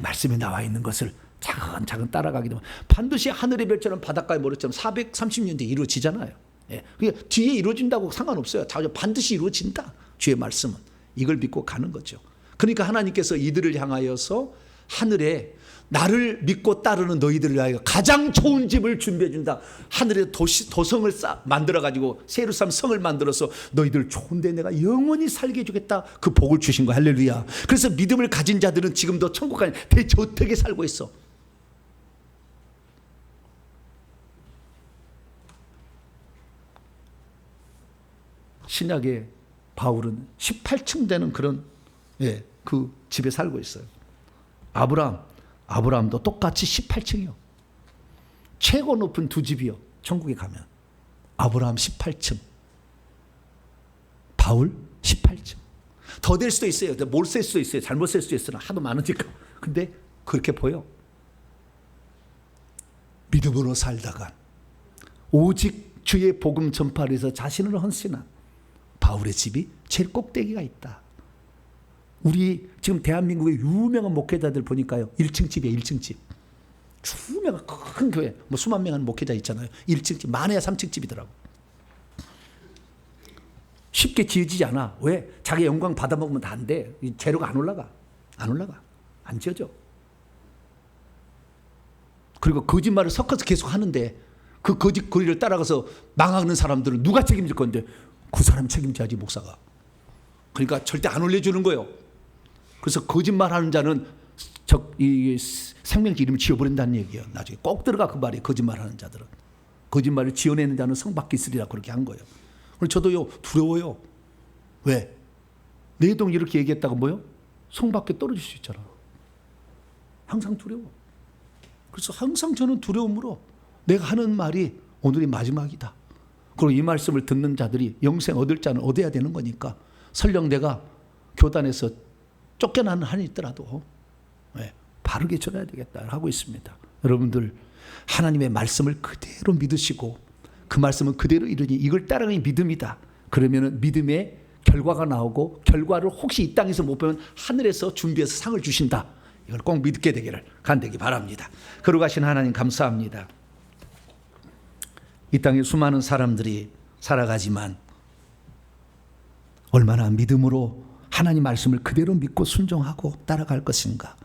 말씀이 나와 있는 것을 차근차근 따라가기 때문에 반드시 하늘의 별처럼 바닷가의 모래처럼 430년 뒤에 이루어지잖아요. 예. 그게 뒤에 이루어진다고 상관없어요. 반드시 이루어진다. 주의 말씀은. 이걸 믿고 가는 거죠. 그러니까 하나님께서 이들을 향하여서 하늘에 나를 믿고 따르는 너희들을 위하여 가장 좋은 집을 준비해 준다. 하늘에 도성을 만들어 가지고 세루살렘 성을 만들어서 너희들 좋은데 내가 영원히 살게 해주겠다. 그 복을 주신 거. 할렐루야. 그래서 믿음을 가진 자들은 지금도 천국 가는 대저택에 살고 있어. 신약의 바울은 18층 되는 그런, 예, 그 집에 살고 있어요. 아브라함도 똑같이 18층이요. 최고 높은 두 집이요. 천국에 가면 아브라함 18층, 바울 18층. 더 될 수도 있어요. 못 셀 수도 있어요. 잘못 셀 수도 있으나 하도 많으니까. 근데 그렇게 보여. 믿음으로 살다가 오직 주의 복음 전파를 해서 자신을 헌신한 바울의 집이 제일 꼭대기가 있다. 우리 지금 대한민국의 유명한 목회자들 보니까요, 1층 집이에요. 1층 집. 유명한 큰 교회, 뭐 수만 명 하는 목회자 있잖아요. 1층 집, 많아야 3층 집이더라고. 쉽게 지어지지 않아. 왜? 자기 영광 받아먹으면 다 안 돼. 재료가 안 올라가. 안 지어져. 그리고 거짓말을 섞어서 계속 하는데 그 거짓 거리를 따라가서 망하는 사람들은 누가 책임질 건데 그 사람 책임져야지, 목사가. 그러니까 절대 안 올려주는 거예요. 그래서 거짓말하는 자는 이 생명지 이름을 지어버린다는 얘기예요. 나중에 꼭 들어가 그 말이. 거짓말하는 자들은. 거짓말을 지어내는 자는 성 받기 있으리라 그렇게 한 거예요. 그래서 저도요, 두려워요. 왜? 내 동 이렇게 얘기했다가 뭐요? 성 밖에 떨어질 수 있잖아. 항상 두려워. 그래서 항상 저는 두려움으로 내가 하는 말이 오늘이 마지막이다. 그리고 이 말씀을 듣는 자들이 영생 얻을 자는 얻어야 되는 거니까 설령 내가 교단에서 쫓겨나는 한이 있더라도, 네, 바르게 전해야 되겠다 하고 있습니다. 여러분들 하나님의 말씀을 그대로 믿으시고 그 말씀은 그대로 이루니 이걸 따르는 믿음이다. 그러면 믿음의 결과가 나오고 결과를 혹시 이 땅에서 못 보면 하늘에서 준비해서 상을 주신다. 이걸 꼭 믿게 되기를 간절히 바랍니다. 거룩하신 하나님 감사합니다. 이 땅에 수많은 사람들이 살아가지만 얼마나 믿음으로 하나님 말씀을 그대로 믿고 순종하고 따라갈 것인가.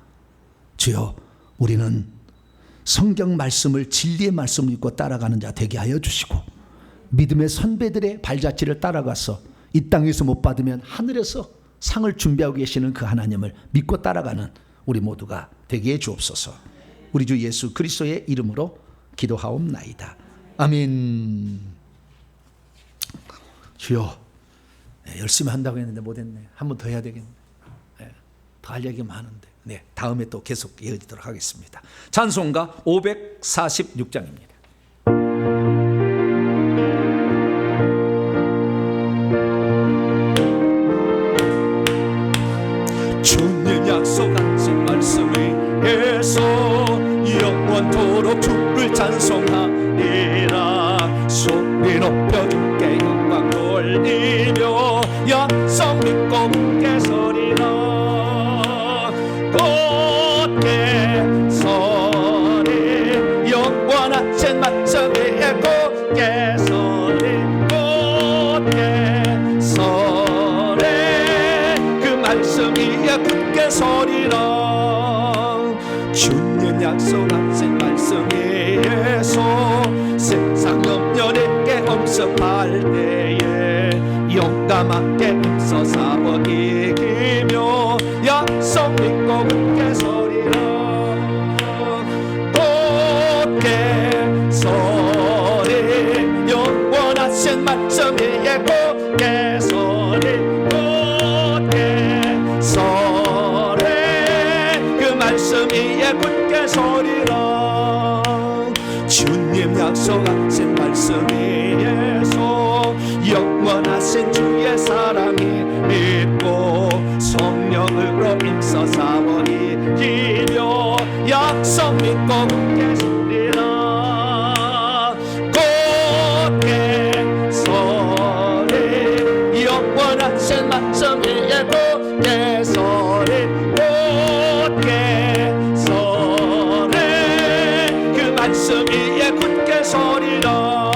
주여, 우리는 성경 말씀을, 진리의 말씀을 믿고 따라가는 자 되게 하여 주시고 믿음의 선배들의 발자취를 따라가서 이 땅에서 못 받으면 하늘에서 상을 준비하고 계시는 그 하나님을 믿고 따라가는 우리 모두가 되게 해 주옵소서. 우리 주 예수 그리스도의 이름으로 기도하옵나이다. 아멘. 주여, 열심히 한다고 했는데 못했네. 한 번 더 해야 되겠네. 더 할 얘기 많은데 다음에 또 계속 이어지도록 하겠습니다. 찬송가 546장입니다. 주님 약속하신 말씀 위에서 영원토록 주를 찬송하리라. 소리 높여 주께 영광 돌리며 약속 믿고 굳게 서리라. 굳게 서리 영원하신 말씀 위에 굳게 서리. 굳게 서리 그 말씀 위에 굳게 서리라. 주님 약속하신 말씀 위에서 세상 염려 내게 엄습할 때에 용감하게 힘써 싸워 이기며 약속 믿고 굳게 서리라. 굳게 서리 영원하신 말씀 위에 굳게 서리. 굳게 서리 그 말씀 위에 굳게 서리라. 주님 약속하신 말씀 위에서 영원하신 주의 사랑이 믿고 성령으로 힘써 싸워 이기며 약속 믿고 굳게 서리라. 굳게 서리 영원하신 말씀 위에 굳게 서리. 굳게 서리 그 말씀 위에 굳게 서리라.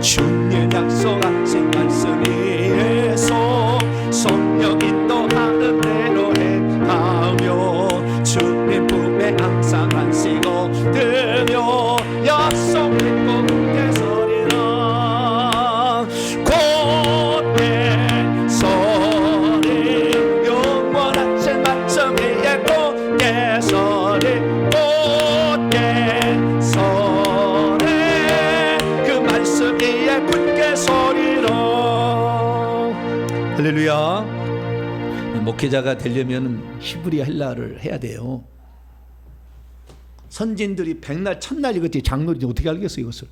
주님 약속하신 말씀 위에서 성령 인도하는 대로 행하며 주님 품에 항상 안식어 들며 약속 믿고 굳게 서리라. 굳게 서리 영원하신 말씀 위에 굳게 서리. 굳게 서리 그 말씀 위에 굳게 서리라. 할렐루야. 목회자가 되려면 히브리 헬라를 해야 돼요. 선진들이 백날 천날 이것이 장로들이 어떻게 알겠어 이것을?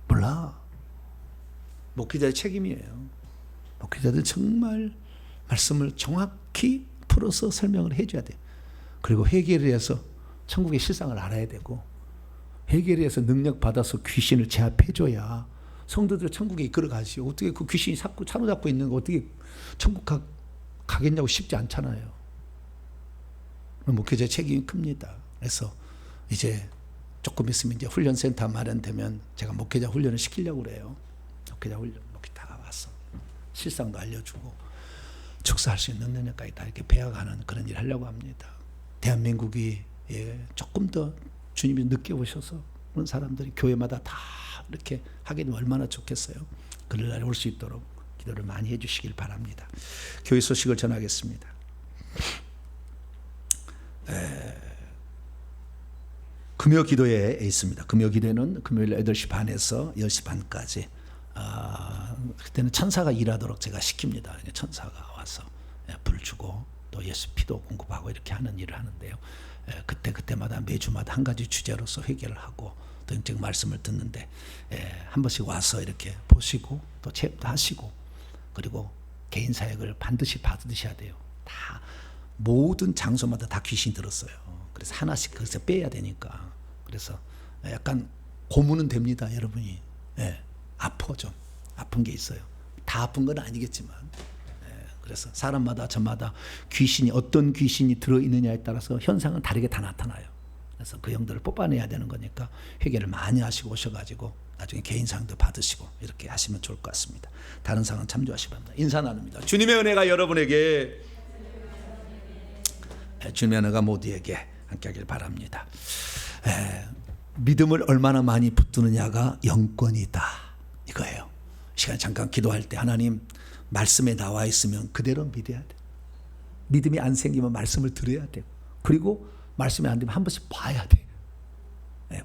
몰라. 목회자의 책임이에요. 목회자들 정말 말씀을 정확히 풀어서 설명을 해줘야 돼요. 그리고 회개를 해서 천국의 실상을 알아야 되고, 회개를 해서 능력 받아서 귀신을 제압해줘야 성도들 천국에 이끌어 가시오. 어떻게 그 귀신이 자꾸 사로잡고 있는 거 어떻게 천국 가겠냐고 쉽지 않잖아요. 목회자의 책임이 큽니다. 그래서 이제 조금 있으면 이제 훈련센터 마련되면 제가 목회자 훈련을 시키려고 그래요. 목회자 훈련 다 와서 실상도 알려주고 축사할 수 있는 능력까지 다 이렇게 배워가는 그런 일을 하려고 합니다. 대한민국이 조금 더 주님이 늦게 오셔서 그런 사람들이 교회마다 다 이렇게 하게 되면 얼마나 좋겠어요. 그럴 날이 올 수 있도록 기도를 많이 해주시길 바랍니다. 교회 소식을 전하겠습니다. 금요 기도회에 있습니다. 금요 기도회는 금요일 8시 반에서 10시 반까지. 그때는 천사가 일하도록 제가 시킵니다. 천사가 와서 불 주고 또 예수 피도 공급하고 이렇게 하는 일을 하는데요. 그때마다 매주마다 한 가지 주제로서 회개를 하고 또 영적 말씀을 듣는데 한 번씩 와서 이렇게 보시고 또 체험도 하시고 그리고 개인 사역을 반드시 받으셔야 돼요. 다 모든 장소마다 다 귀신이 들었어요. 그래서 하나씩 거기서 빼야 되니까. 그래서 약간 고문은 됩니다, 여러분이. 아파 좀 아픈 게 있어요. 다 아픈 건 아니겠지만. 그래서 사람마다 저마다 귀신이 어떤 귀신이 들어있느냐에 따라서 현상은 다르게 다 나타나요. 그래서 그 영들을 뽑아내야 되는 거니까 회개를 많이 하시고 오셔가지고 나중에 개인상도 받으시고 이렇게 하시면 좋을 것 같습니다. 다른 상은 참조하시 바랍니다. 인사 나눕니다. 주님의 은혜가 여러분에게, 주님의 은혜가 모두에게 함께하길 바랍니다. 믿음을 얼마나 많이 붙드느냐가 영권이다 이거예요. 시간 잠깐 기도할 때 하나님 말씀에 나와 있으면 그대로 믿어야 돼. 믿음이 안 생기면 말씀을 들어야 돼. 그리고 말씀이 안 되면 한 번씩 봐야 돼.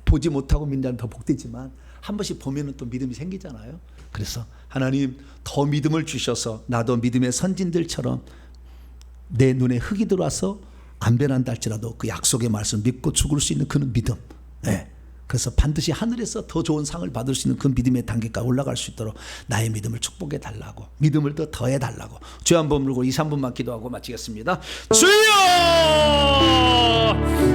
보지 못하고 믿는 더 복되지만 한 번씩 보면은 또 믿음이 생기잖아요. 그래서 하나님 더 믿음을 주셔서 나도 믿음의 선진들처럼 내 눈에 흙이 들어와서 안 변한다 할지라도 그 약속의 말씀 믿고 죽을 수 있는 그런 믿음. 네. 그래서 반드시 하늘에서 더 좋은 상을 받을 수 있는 그 믿음의 단계까지 올라갈 수 있도록 나의 믿음을 축복해 달라고, 믿음을 더 더해 달라고 주여 한번 물고 2, 3분만 기도하고 마치겠습니다. 주여!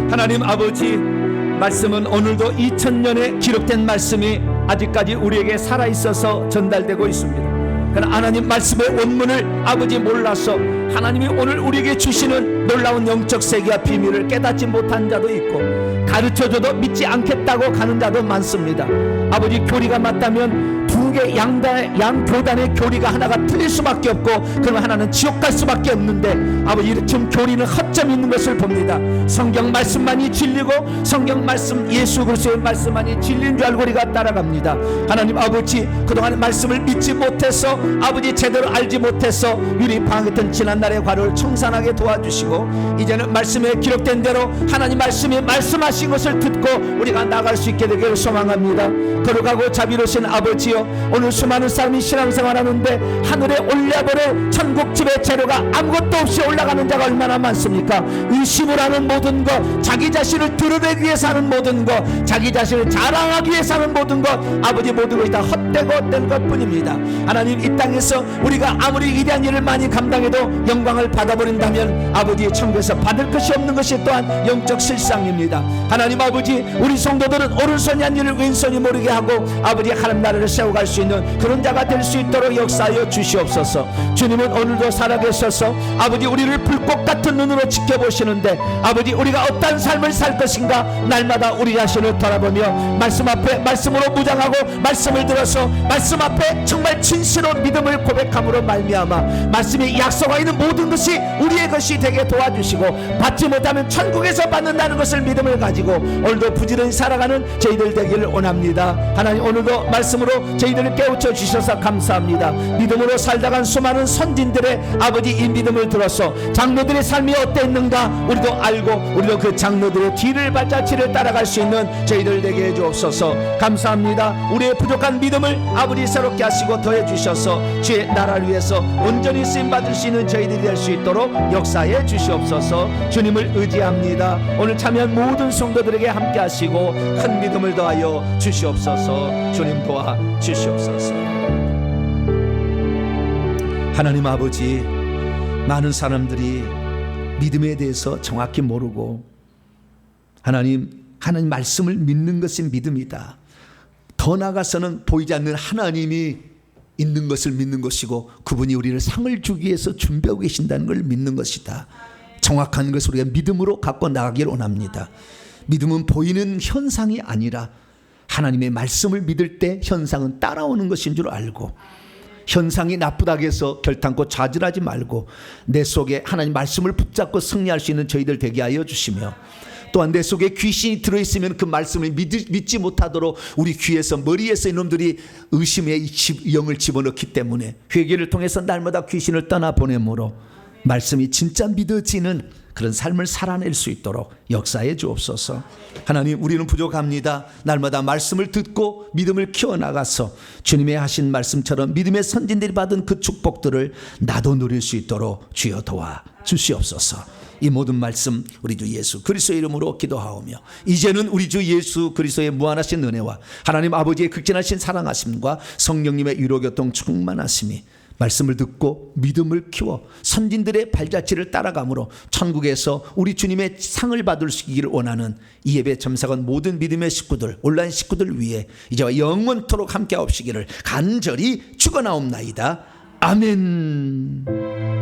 하나님 아버지, 말씀은 오늘도 2000년에 기록된 말씀이 아직까지 우리에게 살아있어서 전달되고 있습니다. 그러나 하나님 말씀의 원문을 아버지 몰라서 하나님이 오늘 우리에게 주시는 놀라운 영적 세계와 비밀을 깨닫지 못한 자도 있고, 가르쳐줘도 믿지 않겠다고 가는 자도 많습니다. 아버지, 교리가 맞다면 두 개 양교단의 교리가 하나가 틀릴 수밖에 없고, 그럼 하나는 지옥 갈 수밖에 없는데, 아버지 지금 교리는 허점이 있는 것을 봅니다. 성경 말씀만이 진리고 성경 말씀 예수 그리스도의 말씀만이 진리인 줄 알고 우리가 따라갑니다. 하나님 아버지, 그동안 말씀을 믿지 못해서 아버지 제대로 알지 못해서 유리방했던 지난날의 과를 청산하게 도와주시고, 이제는 말씀에 기록된 대로 하나님 말씀이 말씀하신 것을 듣고 우리가 나갈 수 있게 되기를 소망합니다. 거룩하고 자비로우신 아버지여, 오늘 수많은 사람이 신앙생활하는데 하늘에 올려버릴 천국집의 재료가 아무것도 없이 올라가는 자가 얼마나 많습니까? 의심을 하는 모든 것, 자기 자신을 드러내기 위해서 하는 모든 것, 자기 자신을 자랑하기 위해서 하는 모든 것, 아버지 모든 것이 다 헛되고 헛된 것뿐입니다. 하나님, 이 땅에서 우리가 아무리 위대한 일을 많이 감당해도 영광을 받아버린다면 아버지의 천국에서 받을 것이 없는 것이 또한 영적 실상입니다. 하나님 아버지, 우리 성도들은 오른손이 한 일을 왼손이 모르게 하고 아버지 하나님 나라를 세워갈 수 있는 그런 자가 될 수 있도록 역사하여 주시옵소서. 주님은 오늘도 살아계셔서 아버지 우리를 불꽃 같은 눈으로 지켜보시는데, 아버지 우리가 어떤 삶을 살 것인가 날마다 우리 자신을 돌아보며 말씀 앞에 말씀으로 무장하고 말씀을 들어서 말씀 앞에 정말 진실로 믿음을 고백함으로 말미암아 말씀이 약속하여 있는 모든 것이 우리의 것이 되게 도와주시고, 받지 못하면 천국에서 받는다는 것을 믿음을 가지고 오늘도 부지런히 살아가는 저희들 되기를 원합니다. 하나님, 오늘도 말씀으로 저희들을 깨우쳐 주셔서 감사합니다. 믿음으로 살다간 수많은 선진들의 아버지 이 믿음을 들어서 장로들의 삶이 어땠는가 우리도 알고, 우리도 그 장로들의 뒤를 발자취를 따라갈 수 있는 저희들 되게 해주옵소서. 감사합니다. 우리의 부족한 믿음을 아버지 새롭게 하시고 더해 주셔서 주의 나라를 위해서 온전히 쓰임 받을 수 있는 저희들이 될 수 있도록 역사해 주시옵소서. 주님을 의지합니다. 오늘 참여한 모든 성도들에게 함께 하시고 큰 믿음을 더하여 주시옵소서. 주님 도와 주시옵소서. 하나님 아버지, 많은 사람들이 믿음에 대해서 정확히 모르고, 하나님 말씀을 믿는 것이 믿음이다. 더 나아가서는 보이지 않는 하나님이 있는 것을 믿는 것이고, 그분이 우리를 상을 주기 위해서 준비하고 계신다는 걸 믿는 것이다. 정확한 것을 우리가 믿음으로 갖고 나가기를 원합니다. 믿음은 보이는 현상이 아니라 하나님의 말씀을 믿을 때 현상은 따라오는 것인 줄 알고, 현상이 나쁘다고 해서 결단코 좌절하지 말고 내 속에 하나님 말씀을 붙잡고 승리할 수 있는 저희들 되게 하여 주시며, 또한 내 속에 귀신이 들어있으면 그 말씀을 믿지 못하도록 우리 귀에서 머리에서 이놈들이 의심의 영을 집어넣기 때문에 회개를 통해서 날마다 귀신을 떠나보내므로 말씀이 진짜 믿어지는 그런 삶을 살아낼 수 있도록 역사해 주옵소서. 하나님, 우리는 부족합니다. 날마다 말씀을 듣고 믿음을 키워나가서 주님의 하신 말씀처럼 믿음의 선진들이 받은 그 축복들을 나도 누릴 수 있도록 주여 도와 주시옵소서. 이 모든 말씀 우리 주 예수 그리스도의 이름으로 기도하오며, 이제는 우리 주 예수 그리스도의 무한하신 은혜와 하나님 아버지의 극진하신 사랑하심과 성령님의 위로교통 충만하심이 말씀을 듣고 믿음을 키워 선진들의 발자취를 따라감으로 천국에서 우리 주님의 상을 받을 수 있기를 원하는 이 예배 참석한 모든 믿음의 식구들, 온라인 식구들 위해 이제와 영원토록 함께 하옵시기를 간절히 축원하옵나이다. 아멘.